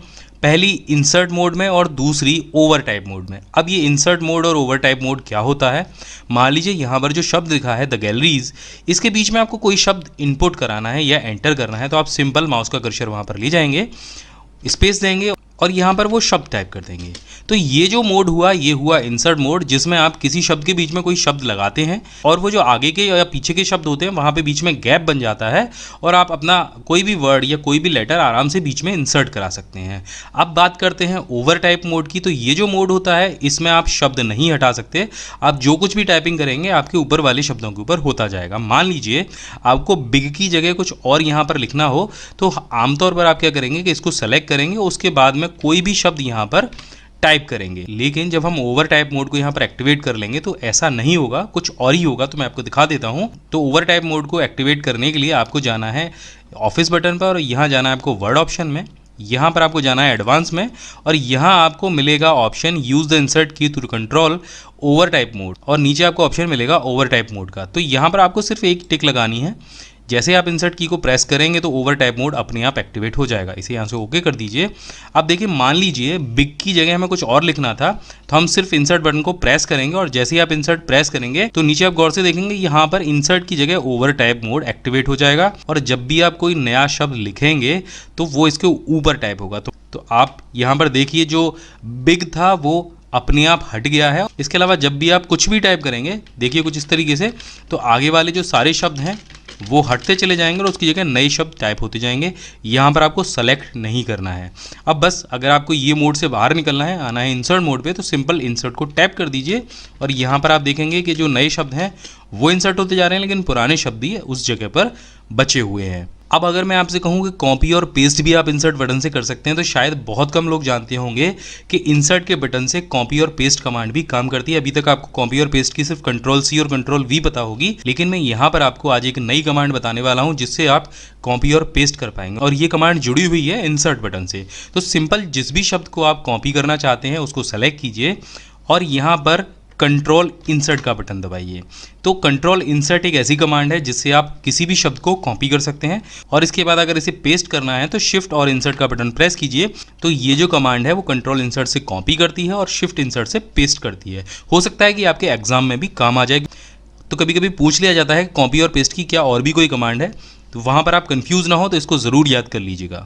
पहली इंसर्ट मोड में और दूसरी ओवर टाइप मोड में। अब ये इंसर्ट मोड और ओवर टाइप मोड क्या होता है? मान लीजिए यहाँ पर जो शब्द लिखा है द गैलरीज, इसके बीच में आपको कोई शब्द इनपुट कराना है या एंटर करना है तो आप सिंपल माउस का कर्सर वहाँ पर ले जाएंगे, स्पेस देंगे और यहाँ पर वो शब्द टाइप कर देंगे। तो ये जो मोड हुआ, ये हुआ इंसर्ट मोड, जिसमें आप किसी शब्द के बीच में कोई शब्द लगाते हैं और वो जो आगे के या पीछे के शब्द होते हैं वहाँ पे बीच में गैप बन जाता है और आप अपना कोई भी वर्ड या कोई भी लेटर आराम से बीच में इंसर्ट करा सकते हैं। अब बात करते हैं ओवर टाइप मोड की। तो ये जो मोड होता है इसमें आप शब्द नहीं हटा सकते, आप जो कुछ भी टाइपिंग करेंगे आपके ऊपर वाले शब्दों के ऊपर होता जाएगा। मान लीजिए आपको बिग की जगह कुछ और यहाँ पर लिखना हो तो आमतौर पर आप क्या करेंगे कि इसको सेलेक्ट करेंगे, उसके बाद में कोई भी शब्द यहाँ पर टाइप करेंगे। लेकिन जब हम ओवर टाइप मोड को यहाँ पर एक्टिवेट कर लेंगे तो ऐसा नहीं होगा, कुछ और ही होगा। तो मैं आपको दिखा देता हूँ। तो ओवर टाइप मोड को एक्टिवेट करने के लिए आपको जाना है ऑफिस बटन पर और यहाँ जाना है आपको वर्ड ऑप्शन में, यहाँ पर आपको जाना है एडवांस में और यहाँ आपको मिलेगा option use the insert key to control overtype mode और नीचे आपको ऑप्शन मिलेगा ओवर टाइप मोड का। तो यहाँ पर आपको सिर्फ एक टिक लगानी है। जैसे आप इंसर्ट की को प्रेस करेंगे तो ओवर टाइप मोड अपने आप एक्टिवेट हो जाएगा। इसे यहाँ से ओके कर दीजिए। अब देखिए, मान लीजिए बिग की जगह हमें कुछ और लिखना था तो हम सिर्फ इंसर्ट बटन को प्रेस करेंगे और जैसे ही आप इंसर्ट प्रेस करेंगे तो नीचे आप गौर से देखेंगे यहाँ पर इंसर्ट की जगह ओवर टाइप मोड एक्टिवेट हो जाएगा और जब भी आप कोई नया शब्द लिखेंगे तो वो इसके ऊपर टाइप होगा। तो आप यहाँ पर देखिए जो बिग था वो अपने आप हट गया है। इसके अलावा जब भी आप कुछ भी टाइप करेंगे देखिए कुछ इस तरीके से, तो आगे वाले जो सारे शब्द हैं वो हटते चले जाएंगे और उसकी जगह नए शब्द टाइप होते जाएंगे। यहाँ पर आपको सेलेक्ट नहीं करना है। अब बस अगर आपको ये मोड से बाहर निकलना है, आना है इंसर्ट मोड पे, तो सिंपल इंसर्ट को टैप कर दीजिए और यहाँ पर आप देखेंगे कि जो नए शब्द हैं वो इंसर्ट होते जा रहे हैं लेकिन पुराने शब्द ही उस जगह पर बचे हुए हैं। अब अगर मैं आपसे कहूँ कि कॉपी और पेस्ट भी आप इंसर्ट बटन से कर सकते हैं तो शायद बहुत कम लोग जानते होंगे कि इंसर्ट के बटन से कॉपी और पेस्ट कमांड भी काम करती है। अभी तक आपको कॉपी और पेस्ट की सिर्फ कंट्रोल सी और कंट्रोल वी पता होगी, लेकिन मैं यहाँ पर आपको आज एक नई कमांड बताने वाला हूँ जिससे आप कॉपी और पेस्ट कर पाएंगे और ये कमांड जुड़ी हुई है इंसर्ट बटन से। तो सिंपल जिस भी शब्द को आप कॉपी करना चाहते हैं उसको सेलेक्ट कीजिए और यहाँ पर कंट्रोल इंसर्ट का बटन दबाइए। तो कंट्रोल इंसर्ट एक ऐसी कमांड है जिससे आप किसी भी शब्द को कॉपी कर सकते हैं और इसके बाद अगर इसे पेस्ट करना है तो शिफ्ट और इंसर्ट का बटन प्रेस कीजिए। तो ये जो कमांड है वो कंट्रोल इंसर्ट से कॉपी करती है और शिफ्ट इंसर्ट से पेस्ट करती है। हो सकता है कि आपके एग्जाम में भी काम आ जाए। तो कभी कभी पूछ लिया जाता है कॉपी और पेस्ट की क्या और भी कोई कमांड है, तो वहाँ पर आप कन्फ्यूज़ ना हो तो इसको ज़रूर याद कर लीजिएगा।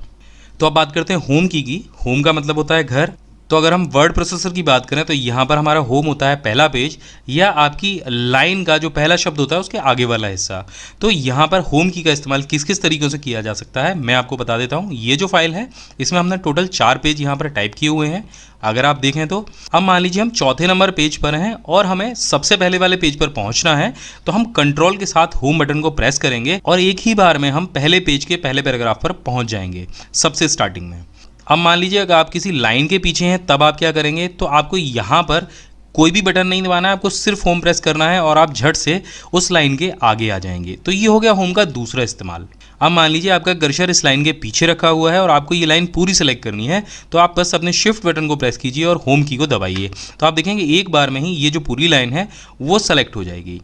तो अब बात करते हैं होम की। होम का मतलब होता है घर। तो अगर हम वर्ड प्रोसेसर की बात करें तो यहाँ पर हमारा होम होता है पहला पेज या आपकी लाइन का जो पहला शब्द होता है उसके आगे वाला हिस्सा। तो यहाँ पर होम की का इस्तेमाल किस किस तरीक़ों से किया जा सकता है मैं आपको बता देता हूँ। ये जो फाइल है इसमें हमने टोटल 4 पेज यहाँ पर टाइप किए हुए हैं। अगर आप देखें तो अब मान लीजिए हम चौथे नंबर पेज पर हैं और हमें सबसे पहले वाले पेज पर पहुंचना है, तो हम कंट्रोल के साथ होम बटन को प्रेस करेंगे और एक ही बार में हम पहले पेज के पहले पैराग्राफ पर पहुंच जाएंगे सबसे स्टार्टिंग में। अब मान लीजिए अगर आप किसी लाइन के पीछे हैं तब आप क्या करेंगे, तो आपको यहाँ पर कोई भी बटन नहीं दबाना है, आपको सिर्फ होम प्रेस करना है और आप झट से उस लाइन के आगे आ जाएंगे। तो ये हो गया होम का दूसरा इस्तेमाल। अब मान लीजिए आपका कर्सर इस लाइन के पीछे रखा हुआ है और आपको ये लाइन पूरी सेलेक्ट करनी है, तो आप बस अपने शिफ्ट बटन को प्रेस कीजिए और होम की को दबाइए। तो आप देखेंगे एक बार में ही ये जो पूरी लाइन है वो सेलेक्ट हो जाएगी।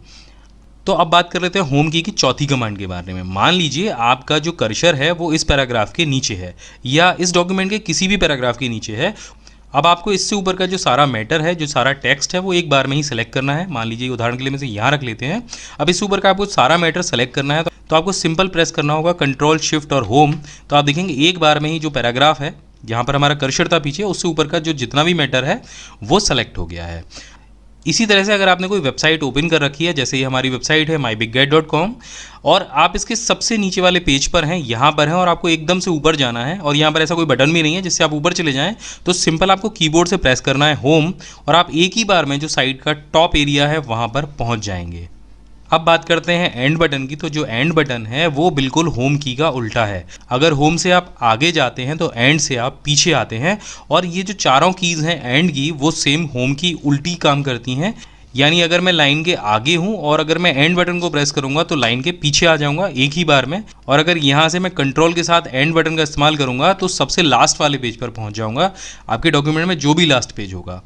तो अब बात कर लेते हैं होम की चौथी कमांड के बारे में। मान लीजिए आपका जो कर्सर है वो इस पैराग्राफ के नीचे है या इस डॉक्यूमेंट के किसी भी पैराग्राफ के नीचे है। अब आपको इससे ऊपर का जो सारा मैटर है, जो सारा टेक्स्ट है, वो एक बार में ही सेलेक्ट करना है। मान लीजिए उदाहरण के लिए मैं इसे यहाँ रख लेते हैं। अब इससे ऊपर का आपको सारा मैटर सेलेक्ट करना है तो आपको सिंपल प्रेस करना होगा कंट्रोल शिफ्ट और होम। तो आप देखेंगे एक बार में ही जो पैराग्राफ है जहाँ पर हमारा कर्सर था पीछे, उससे ऊपर का जो जितना भी मैटर है वो सेलेक्ट हो गया है। इसी तरह से अगर आपने कोई वेबसाइट ओपन कर रखी है, जैसे ये हमारी वेबसाइट है myBigGuide.com, और आप इसके सबसे नीचे वाले पेज पर हैं, यहाँ पर हैं और आपको एकदम से ऊपर जाना है और यहाँ पर ऐसा कोई बटन भी नहीं है जिससे आप ऊपर चले जाएं, तो सिंपल आपको कीबोर्ड से प्रेस करना है होम और आप एक ही बार में जो साइट का टॉप एरिया है वहाँ पर पहुँच जाएंगे। अब बात करते हैं एंड बटन की। तो जो एंड बटन है वो बिल्कुल होम की का उल्टा है। अगर होम से आप आगे जाते हैं तो एंड से आप पीछे आते हैं और ये जो चारों कीज़ हैं एंड की वो सेम होम की उल्टी काम करती हैं। यानी अगर मैं लाइन के आगे हूँ और अगर मैं एंड बटन को प्रेस करूँगा तो लाइन के पीछे आ जाऊँगा एक ही बार में, और अगर यहाँ से मैं कंट्रोल के साथ एंड बटन का इस्तेमाल करूँगा तो सबसे लास्ट वाले पेज पर पहुँच जाऊँगा, आपके डॉक्यूमेंट में जो भी लास्ट पेज होगा।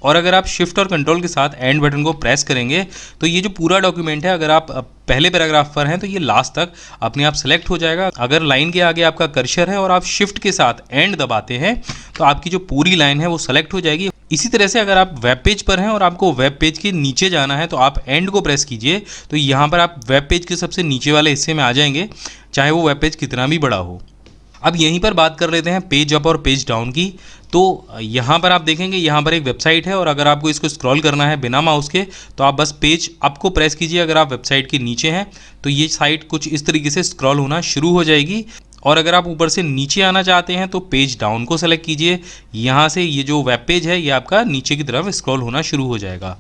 और अगर आप शिफ्ट और कंट्रोल के साथ एंड बटन को प्रेस करेंगे तो ये जो पूरा डॉक्यूमेंट है, अगर आप पहले पैराग्राफ पर हैं तो ये लास्ट तक अपने आप सेलेक्ट हो जाएगा। अगर लाइन के आगे आपका कर्सर है और आप शिफ्ट के साथ एंड दबाते हैं तो आपकी जो पूरी लाइन है वो सेलेक्ट हो जाएगी। इसी तरह से अगर आप वेब पेज पर हैं और आपको वेब पेज के नीचे जाना है तो आप एंड को प्रेस कीजिए, तो यहाँ पर आप वेब पेज के सबसे नीचे वाले हिस्से में आ जाएंगे, चाहे वो वेब पेज कितना भी बड़ा हो। अब यहीं पर बात कर लेते हैं पेज अप और पेज डाउन की। तो यहाँ पर आप देखेंगे, यहाँ पर एक वेबसाइट है और अगर आपको इसको स्क्रॉल करना है बिना माउस के तो आप बस पेज अप को प्रेस कीजिए। अगर आप वेबसाइट के नीचे हैं तो ये साइट कुछ इस तरीके से स्क्रॉल होना शुरू हो जाएगी। और अगर आप ऊपर से नीचे आना चाहते हैं तो पेज डाउन को सेलेक्ट कीजिए। यहाँ से ये जो वेब पेज है ये आपका नीचे की तरफ स्क्रॉल होना शुरू हो जाएगा।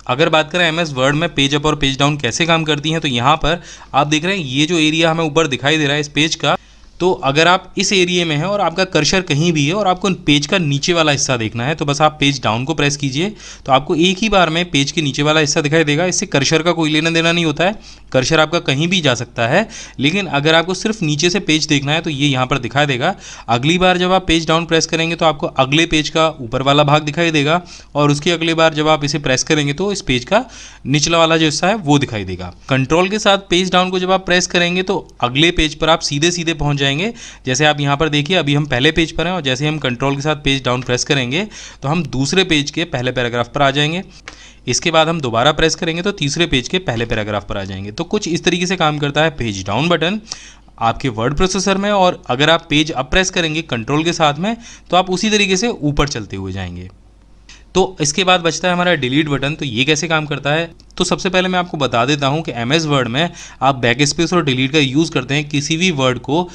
अगर बात करें एमएस वर्ड में पेज अप और पेज डाउन कैसे काम करती हैं, तो यहाँ पर आप देख रहे हैं ये जो एरिया हमें ऊपर दिखाई दे रहा है इस पेज का, तो अगर आप इस एरिया में हैं और आपका कर्सर कहीं भी है और आपको पेज का नीचे वाला हिस्सा देखना है तो बस आप पेज डाउन को प्रेस कीजिए। तो आपको एक ही बार में पेज के नीचे वाला हिस्सा दिखाई देगा। इससे कर्सर का कोई लेना देना नहीं होता है, कर्सर आपका कहीं भी जा सकता है। लेकिन अगर आपको सिर्फ नीचे से पेज देखना है तो ये यहाँ पर दिखाई देगा। अगली बार जब आप पेज डाउन प्रेस करेंगे तो आपको अगले पेज का ऊपर वाला भाग दिखाई देगा और उसकी अगली बार जब आप इसे प्रेस करेंगे तो इस पेज का निचला वाला जो हिस्सा है वो दिखाई देगा। कंट्रोल के साथ पेज डाउन को जब आप प्रेस करेंगे तो अगले पेज पर आप सीधे सीधे पहुँच जाएंगे। जैसे आप यहाँ पर देखिए, अभी हम पहले पेज पर हैं और जैसे हम कंट्रोल के साथ पेज डाउन प्रेस करेंगे तो हम दूसरे पेज के पहले पैराग्राफ पर आ जाएंगे। इसके बाद हम दोबारा प्रेस करेंगे तो तीसरे पेज के पहले पैराग्राफ पर आ जाएंगे। तो कुछ इस तरीके से काम करता है पेज डाउन बटन आपके वर्ड प्रोसेसर में। और अगर आप पेज अप प्रेस करेंगे कंट्रोल के साथ में तो आप उसी तरीके से ऊपर चलते हुए जाएंगे। तो इसके बाद बचता है हमारा डिलीट बटन। तो ये कैसे काम करता है, तो सबसे पहले मैं आपको बता देता हूँ कि एमएस वर्ड में आप बैक स्पेस और डिलीट का यूज़ करते हैं किसी भी वर्ड को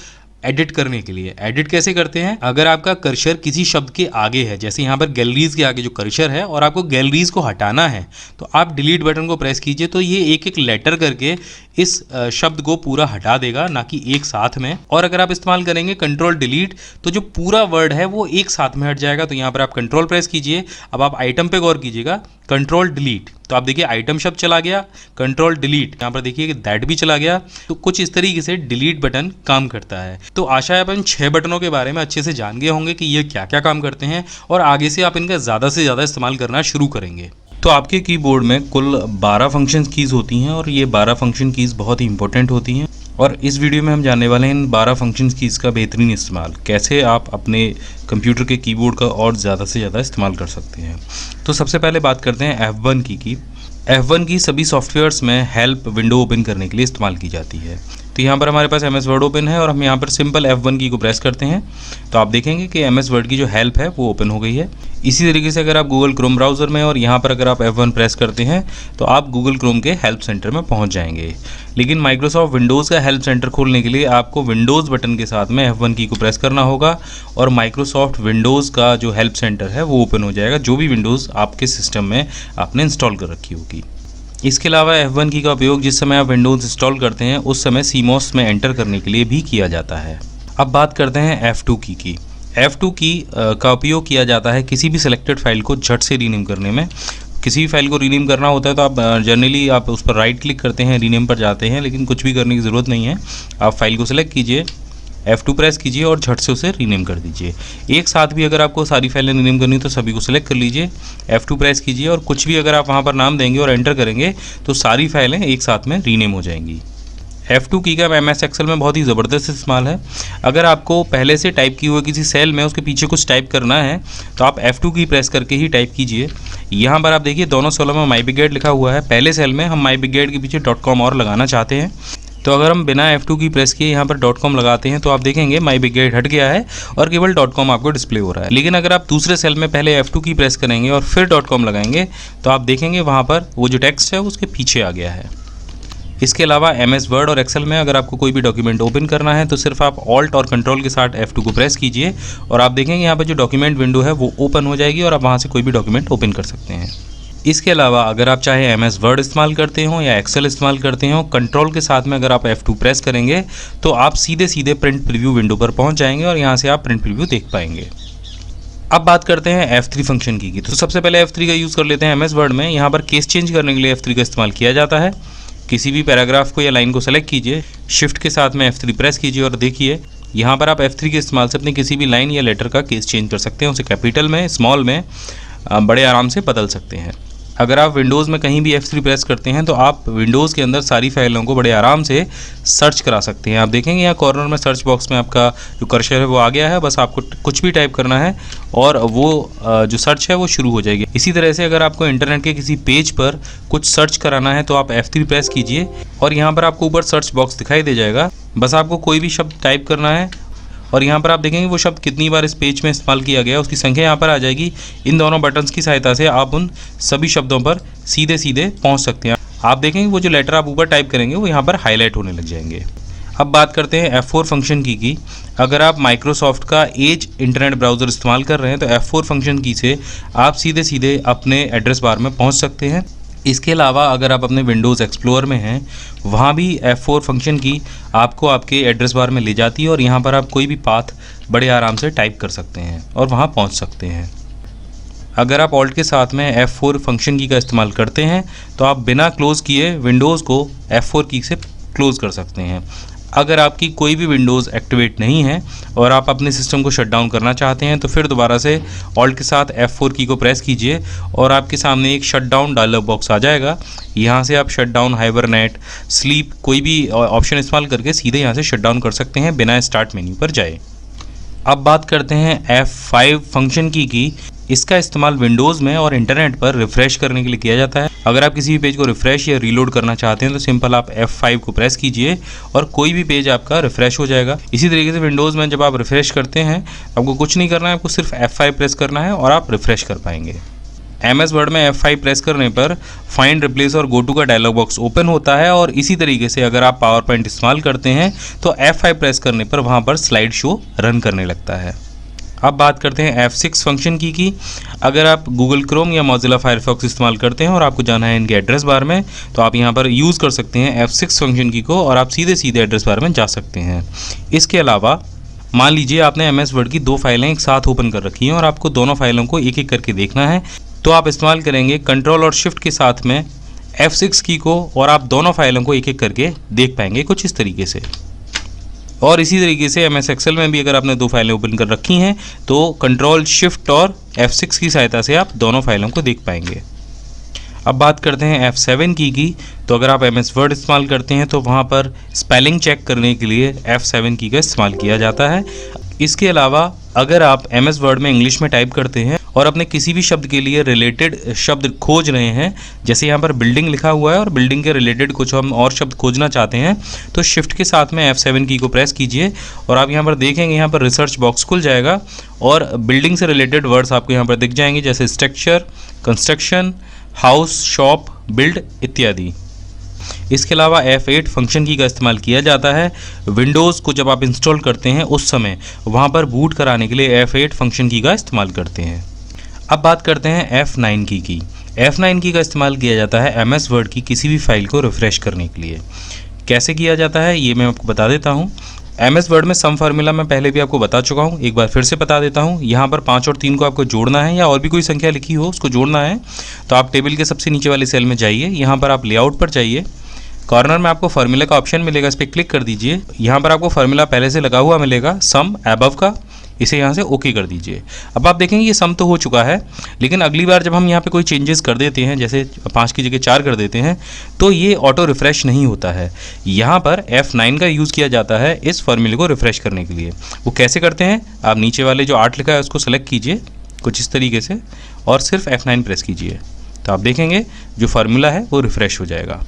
एडिट करने के लिए। एडिट कैसे करते हैं, अगर आपका कर्सर किसी शब्द के आगे है, जैसे यहाँ पर गैलरीज के आगे जो कर्सर है और आपको गैलरीज को हटाना है तो आप डिलीट बटन को प्रेस कीजिए। तो ये एक एक लेटर करके इस शब्द को पूरा हटा देगा, ना कि एक साथ में। और अगर आप इस्तेमाल करेंगे कंट्रोल डिलीट तो जो पूरा वर्ड है वो एक साथ में हट जाएगा। तो यहाँ पर आप कंट्रोल प्रेस कीजिए। अब आप आइटम पे गौर कीजिएगा, कंट्रोल डिलीट, तो आप देखिए आइटम शब्द चला गया, कंट्रोल डिलीट, यहाँ पर देखिए कि दैट भी चला गया। तो कुछ इस तरीके से डिलीट बटन काम करता है। तो आशा है अपन 6 बटनों के बारे में अच्छे से जान गए होंगे कि ये क्या क्या काम करते हैं और आगे से आप इनका ज़्यादा से ज़्यादा इस्तेमाल करना शुरू करेंगे। तो आपके कीबोर्ड में कुल 12 फंक्शन कीज़ होती हैं और ये 12 फंक्शन कीज़ बहुत ही इंपॉर्टेंट होती हैं। और इस वीडियो में हम जानने वाले हैं इन 12 फंक्शन कीज़ का बेहतरीन इस्तेमाल, कैसे आप अपने कंप्यूटर के कीबोर्ड का और ज़्यादा से ज़्यादा इस्तेमाल कर सकते हैं। तो सबसे पहले बात करते हैं F1 की। F1 की सभी सॉफ्टवेयर्स में हेल्प विंडो ओपन करने के लिए इस्तेमाल की जाती है। तो यहाँ पर हमारे पास एमएस वर्ड ओपन है और हम यहाँ पर सिंपल F1 की को प्रेस करते हैं तो आप देखेंगे कि एमएस वर्ड की जो हेल्प है वो ओपन हो गई है। इसी तरीके से अगर आप गूगल क्रोम ब्राउज़र में और यहाँ पर अगर आप F1 प्रेस करते हैं तो आप गूगल क्रोम के हेल्प सेंटर में पहुँच जाएंगे। लेकिन माइक्रोसॉफ्ट विंडोज़ का हेल्प सेंटर खोलने के लिए आपको विंडोज़ बटन के साथ में F1 की को प्रेस करना होगा और माइक्रोसॉफ्ट विंडोज़ का जो हेल्प सेंटर है वो ओपन हो जाएगा, जो भी विंडोज़ आपके सिस्टम में आपने इंस्टॉल कर रखी होगी। इसके अलावा F1 की का उपयोग जिस समय आप विंडोज़ इंस्टॉल करते हैं उस समय CMOS में एंटर करने के लिए भी किया जाता है। अब बात करते हैं F2 की। F2 की का उपयोग किया जाता है किसी भी सिलेक्टेड फाइल को झट से रीनेम करने में। किसी भी फाइल को रीनेम करना होता है तो आप जनरली आप उस पर राइट क्लिक करते हैं, रीनेम पर जाते हैं, लेकिन कुछ भी करने की ज़रूरत नहीं है। आप फाइल को सिलेक्ट कीजिए, F2 प्रेस कीजिए और झट से उसे रीनेम कर दीजिए। एक साथ भी अगर आपको सारी फाइलें रीनेम करनी तो सभी को सिलेक्ट कर लीजिए, F2 प्रेस कीजिए और कुछ भी अगर आप वहाँ पर नाम देंगे और एंटर करेंगे तो सारी फाइलें एक साथ में रीनेम हो जाएंगी। F2 की का MS एक्सेल में बहुत ही ज़बरदस्त इस्तेमाल है। अगर आपको पहले से टाइप की हुई किसी सेल में उसके पीछे कुछ टाइप करना है तो आप F2 की प्रेस करके ही टाइप कीजिए। यहाँ पर आप देखिए दोनों सेलों में myBigGuide लिखा हुआ है। पहले सेल में हम myBigGuide के पीछे .com और लगाना चाहते हैं तो अगर हम बिना F2 की प्रेस किए यहाँ पर .com लगाते हैं तो आप देखेंगे myBigGuide हट गया है और केवल .com आपको डिस्प्ले हो रहा है। लेकिन अगर आप दूसरे सेल में पहले F2 की प्रेस करेंगे और फिर .com लगाएंगे तो आप देखेंगे वहाँ पर वो जो टेक्स्ट है उसके पीछे आ गया है। इसके अलावा MS वर्ड और एक्सेल में अगर आपको कोई भी डॉक्यूमेंट ओपन करना है तो सिर्फ आप ऑल्ट और कंट्रोल के साथ F2 को प्रेस कीजिए और आप देखेंगे यहाँ पर जो डॉक्यूमेंट विंडो है वो ओपन हो जाएगी और आप वहाँ से कोई भी डॉक्यूमेंट ओपन कर सकते हैं। इसके अलावा अगर आप चाहे MS वर्ड इस्तेमाल करते हो या एक्सेल इस्तेमाल करते हो, कंट्रोल के साथ में अगर आप F2 प्रेस करेंगे तो आप सीधे सीधे प्रिंट प्रीव्यू विंडो पर पहुंच जाएंगे और यहां से आप प्रिंट प्रीव्यू देख पाएंगे। अब बात करते हैं F3 फंक्शन की। तो सबसे पहले F3 का यूज़ कर लेते हैं MS वर्ड में। यहाँ पर केस चेंज करने के लिए F3 का इस्तेमाल किया जाता है। किसी भी पैराग्राफ को या लाइन को सेलेक्ट कीजिए, शिफ्ट के साथ में F3 प्रेस कीजिए और देखिए यहाँ पर आप F3 के इस्तेमाल से अपनी किसी भी लाइन या लेटर का केस चेंज कर सकते हैं। उसे कैपिटल में, स्मॉल में बड़े आराम से बदल सकते हैं। अगर आप विंडोज़ में कहीं भी F3 प्रेस करते हैं तो आप विंडोज़ के अंदर सारी फाइलों को बड़े आराम से सर्च करा सकते हैं। आप देखेंगे यहाँ कॉर्नर में सर्च बॉक्स में आपका जो कर्सर है वो आ गया है। बस आपको कुछ भी टाइप करना है और वो जो सर्च है वो शुरू हो जाएगी। इसी तरह से अगर आपको इंटरनेट के किसी पेज पर कुछ सर्च कराना है तो आप F3 प्रेस कीजिए और यहाँ पर आपको ऊपर सर्च बॉक्स दिखाई दे जाएगा। बस आपको कोई भी शब्द टाइप करना है और यहाँ पर आप देखेंगे वो शब्द कितनी बार इस पेज में इस्तेमाल किया गया, उसकी संख्या यहाँ पर आ जाएगी। इन दोनों बटन्स की सहायता से आप उन सभी शब्दों पर सीधे सीधे पहुँच सकते हैं। आप देखेंगे वो जो लेटर आप ऊपर टाइप करेंगे वो यहाँ पर हाईलाइट होने लग जाएंगे। अब बात करते हैं F4 फंक्शन की अगर आप माइक्रोसॉफ्ट का एज इंटरनेट ब्राउज़र इस्तेमाल कर रहे हैं तो F4 फंक्शन की से आप सीधे सीधे अपने एड्रेस बार में पहुंच सकते हैं। इसके अलावा अगर आप अपने विंडोज़ एक्सप्लोर में हैं वहाँ भी F4 फंक्शन की आपको आपके एड्रेस बार में ले जाती है और यहाँ पर आप कोई भी पाथ बड़े आराम से टाइप कर सकते हैं और वहाँ पहुँच सकते हैं। अगर आप ऑल्ट के साथ में F4 फंक्शन की का इस्तेमाल करते हैं तो आप बिना क्लोज़ किए विंडोज़ को F4 की से क्लोज़ कर सकते हैं। अगर आपकी कोई भी विंडोज़ एक्टिवेट नहीं है और आप अपने सिस्टम को शट डाउन करना चाहते हैं तो फिर दोबारा से ऑल्ट के साथ F4 की को प्रेस कीजिए और आपके सामने एक शट डाउन डायलॉग बॉक्स आ जाएगा। यहाँ से आप शट डाउन, हाइबरनेट, स्लीप कोई भी ऑप्शन इस्तेमाल करके सीधे यहाँ से शट डाउन कर सकते हैं बिना स्टार्ट मेन्यू पर जाए। अब बात करते हैं F5 फंक्शन की इसका इस्तेमाल विंडोज़ में और इंटरनेट पर रिफ़्रेश करने के लिए किया जाता है। अगर आप किसी भी पेज को रिफ़्रेश या रीलोड करना चाहते हैं तो सिंपल आप F5 को प्रेस कीजिए और कोई भी पेज आपका रिफ़्रेश हो जाएगा। इसी तरीके से विंडोज़ में जब आप रिफ़्रेश करते हैं आपको कुछ नहीं करना है, आपको सिर्फ F5 प्रेस करना है और आप रिफ़्रेश कर पाएंगे। MS वर्ड में F5 प्रेस करने पर फाइंड, रिप्लेस और गो टू का डायलॉग बॉक्स ओपन होता है और इसी तरीके से अगर आप पावर पॉइंट इस्तेमाल करते हैं तो F5 प्रेस करने पर वहाँ पर स्लाइड शो रन करने लगता है। अब बात करते हैं F6 फंक्शन की अगर आप गूगल क्रोम या मोजिला फायरफॉक्स इस्तेमाल करते हैं और आपको जाना है इनके एड्रेस बार में तो आप यहाँ पर यूज़ कर सकते हैं F6 फंक्शन की को और आप सीधे सीधे एड्रेस बार में जा सकते हैं। इसके अलावा मान लीजिए आपने MS वर्ड की दो फाइलें एक साथ ओपन कर रखी हैं और आपको दोनों फाइलों को एक एक करके देखना है तो आप इस्तेमाल करेंगे कंट्रोल और शिफ्ट के साथ में F6 की को और आप दोनों फाइलों को एक एक करके देख पाएंगे कुछ इस तरीके से। और इसी तरीके से MS एक्सेल में भी अगर आपने दो फाइलें ओपन कर रखी हैं तो कंट्रोल शिफ्ट और F6 की सहायता से आप दोनों फाइलों को देख पाएंगे। अब बात करते हैं F7 की तो अगर आप MS वर्ड इस्तेमाल करते हैं तो वहाँ पर स्पेलिंग चेक करने के लिए F7 की का इस्तेमाल किया जाता है। इसके अलावा अगर आप MS वर्ड में इंग्लिश में टाइप करते हैं और अपने किसी भी शब्द के लिए रिलेटेड शब्द खोज रहे हैं, जैसे यहाँ पर बिल्डिंग लिखा हुआ है और बिल्डिंग के रिलेटेड कुछ हम और शब्द खोजना चाहते हैं तो शिफ्ट के साथ में F7 की को प्रेस कीजिए और आप यहाँ पर देखेंगे यहाँ पर रिसर्च बॉक्स खुल जाएगा और बिल्डिंग से रिलेटेड वर्ड्स आपको यहाँ पर दिख जाएंगे जैसे structure, construction, house, shop, build इत्यादि। इसके अलावा F8 फंक्शन की का इस्तेमाल किया जाता है विंडोज़ को जब आप इंस्टॉल करते हैं उस समय वहाँ पर बूट कराने के लिए F8 फंक्शन की का इस्तेमाल करते हैं। अब बात करते हैं F9 की F9 की का इस्तेमाल किया जाता है MS वर्ड की किसी भी फाइल को रिफ़्रेश करने के लिए। कैसे किया जाता है ये मैं आपको बता देता हूँ। MS वर्ड में सम फार्मूला मैं पहले भी आपको बता चुका हूँ, एक बार फिर से बता देता हूँ। यहाँ पर 5 और 3 को आपको जोड़ना है या और भी कोई संख्या लिखी हो उसको जोड़ना है तो आप टेबल के सबसे नीचे वाले सेल में जाइए, यहाँ पर आप लेआउट पर जाइए, कॉर्नर में आपको फार्मूला का ऑप्शन मिलेगा, इस पर क्लिक कर दीजिए। यहाँ पर आपको फार्मूला पहले से लगा हुआ मिलेगा सम अबव का, इसे यहाँ से ओके कर दीजिए। अब आप देखेंगे ये सम तो हो चुका है लेकिन अगली बार जब हम यहाँ पे कोई चेंजेस कर देते हैं जैसे 5 की जगह 4 कर देते हैं तो ये ऑटो रिफ़्रेश नहीं होता है। यहाँ पर F9 का यूज़ किया जाता है इस फार्मूले को रिफ़्रेश करने के लिए। वो कैसे करते हैं, आप नीचे वाले जो 8 लिखा है उसको सेलेक्ट कीजिए कुछ इस तरीके से और सिर्फ F9 प्रेस कीजिए तो आप देखेंगे जो फार्मूला है वो रिफ़्रेश हो जाएगा।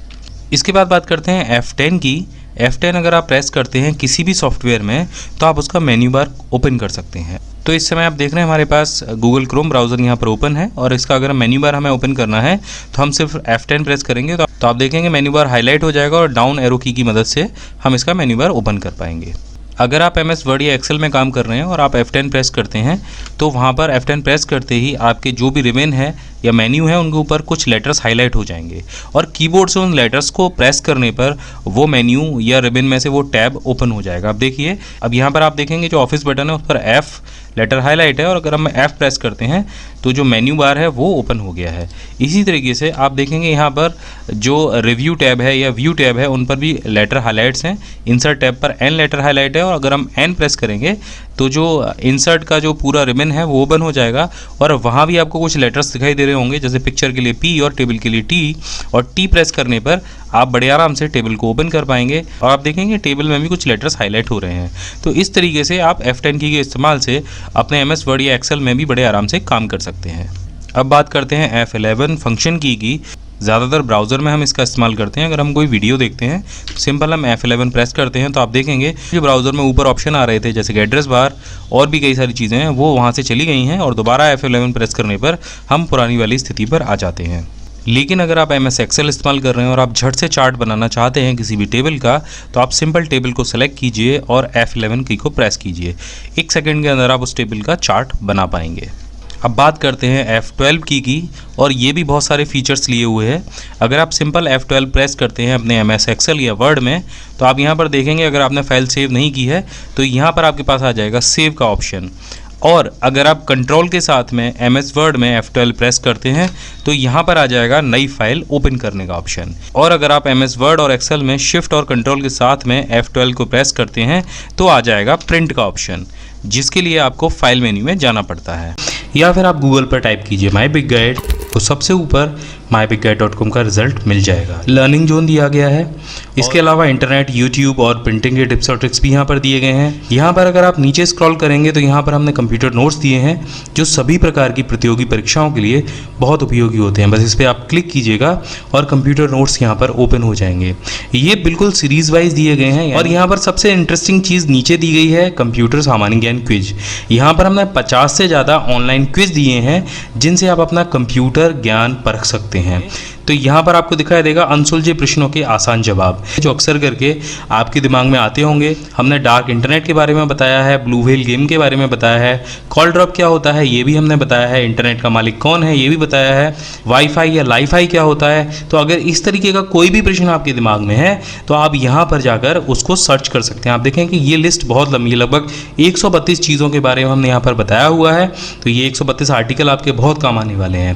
इसके बाद बात करते हैं F10 की। F10 अगर आप प्रेस करते हैं किसी भी सॉफ्टवेयर में तो आप उसका मेन्यू बार ओपन कर सकते हैं। तो इस समय आप देख रहे हैं हमारे पास गूगल क्रोम ब्राउज़र यहाँ पर ओपन है और इसका अगर मेन्यू बार हमें ओपन करना है तो हम सिर्फ F10 प्रेस करेंगे तो आप देखेंगे मेन्यू बार हाईलाइट हो जाएगा और डाउन एरो की मदद से हम इसका मेन्यू बार ओपन कर पाएंगे। अगर आप MS वर्ड या एक्सेल में काम कर रहे हैं और आप F10 प्रेस करते हैं तो वहाँ पर F10 प्रेस करते ही आपके जो भी रिबन है या मेन्यू है उनके ऊपर कुछ लेटर्स हाईलाइट हो जाएंगे और कीबोर्ड से उन लेटर्स को प्रेस करने पर वो मेन्यू या रिबन में से वो टैब ओपन हो जाएगा। अब देखिए, अब यहाँ पर आप देखेंगे जो ऑफिस बटन है उस पर F लेटर हाईलाइट है और अगर हम F प्रेस करते हैं तो जो मेन्यू बार है वो ओपन हो गया है। इसी तरीके से आप देखेंगे यहाँ पर जो रिव्यू टैब है या व्यू टैब है उन पर भी लेटर हाईलाइट्स हैं। इंसर्ट टैब पर N लेटर हाईलाइट है और अगर हम N प्रेस करेंगे तो जो इंसर्ट का जो पूरा रिबन है वो ओपन हो जाएगा और वहाँ भी आपको कुछ लेटर्स दिखाई दे रहे होंगे जैसे पिक्चर के लिए P और टेबल के लिए T, और T प्रेस करने पर आप बड़े आराम से टेबल को ओपन कर पाएंगे और आप देखेंगे टेबल में भी कुछ लेटर्स हाईलाइट हो रहे हैं। तो इस तरीके से आप F10 की के इस्तेमाल से अपने MS वर्ड या एक्सेल में भी बड़े आराम से काम कर सकते हैं। अब बात करते हैं F11 फंक्शन की ज़्यादातर ब्राउज़र में हम इसका इस्तेमाल करते हैं। अगर हम कोई वीडियो देखते हैं तो सिंपल हम F11 प्रेस करते हैं तो आप देखेंगे जो ब्राउज़र में ऊपर ऑप्शन आ रहे थे जैसे कि एड्रेस बार और भी कई सारी चीज़ें हैं वो वहाँ से चली गई हैं और दोबारा F11 प्रेस करने पर हम पुरानी वाली स्थिति पर आ जाते हैं। लेकिन अगर आप MS Excel इस्तेमाल कर रहे हैं और आप झट से चार्ट बनाना चाहते हैं किसी भी टेबल का, तो आप सिंपल टेबल को सेलेक्ट कीजिए और F11 की को प्रेस कीजिए। 1 सेकंड के अंदर आप उस टेबल का चार्ट बना पाएंगे। अब बात करते हैं F12 की और ये भी बहुत सारे फीचर्स लिए हुए हैं। अगर आप सिंपल F12 प्रेस करते हैं अपने MS Excel या वर्ड में तो आप यहाँ पर देखेंगे अगर आपने फाइल सेव नहीं की है तो यहाँ पर आपके पास आ जाएगा सेव का ऑप्शन। और अगर आप कंट्रोल के साथ में MS वर्ड में F12 प्रेस करते हैं तो यहाँ पर आ जाएगा नई फाइल ओपन करने का ऑप्शन। और अगर आप MS वर्ड और एक्सेल में शिफ्ट और कंट्रोल के साथ में F12 को प्रेस करते हैं तो आ जाएगा प्रिंट का ऑप्शन, जिसके लिए आपको फाइल मेन्यू में जाना पड़ता है। या फिर आप गूगल पर टाइप कीजिए माई बिग गाइड तो सबसे ऊपर myBigGuide.com का रिजल्ट मिल जाएगा। लर्निंग जोन दिया गया है। इसके अलावा इंटरनेट, यूट्यूब और प्रिंटिंग के टिप्स और ट्रिक्स भी यहाँ पर दिए गए हैं। यहाँ पर अगर आप नीचे स्क्रॉल करेंगे तो यहाँ पर हमने कंप्यूटर नोट्स दिए हैं जो सभी प्रकार की प्रतियोगी परीक्षाओं के लिए बहुत उपयोगी होते हैं। बस इस पर आप क्लिक कीजिएगा और कंप्यूटर नोट्स यहाँ पर ओपन हो जाएंगे। ये बिल्कुल सीरीज वाइज दिए गए हैं और यहाँ पर सबसे इंटरेस्टिंग चीज़ नीचे दी गई है कंप्यूटर सामान्य ज्ञान क्विज। यहाँ पर हमने 50 से ज़्यादा ऑनलाइन क्विज दिए हैं जिनसे आप अपना कंप्यूटर ज्ञान परख सकते हैं। तो यहाँ पर आपको दिखाई देगा अनसुलझे प्रश्नों के आसान जवाब जो अक्सर करके आपके दिमाग में आते होंगे। हमने डार्क इंटरनेट के बारे में बताया है, ब्लू व्हेल गेम के बारे में बताया है, कॉल ड्रॉप क्या होता है ये भी हमने बताया है, इंटरनेट का मालिक कौन है ये भी बताया है, वाईफाई या लाईफाई क्या होता है। तो अगर इस तरीके का कोई भी प्रश्न आपके दिमाग में है तो आप यहाँ पर जाकर उसको सर्च कर सकते हैं। आप देखें कि ये लिस्ट बहुत लंबी है, लगभग 132 चीज़ों के बारे में हमने यहाँ पर बताया हुआ है। तो ये 132 आर्टिकल आपके बहुत काम आने वाले हैं।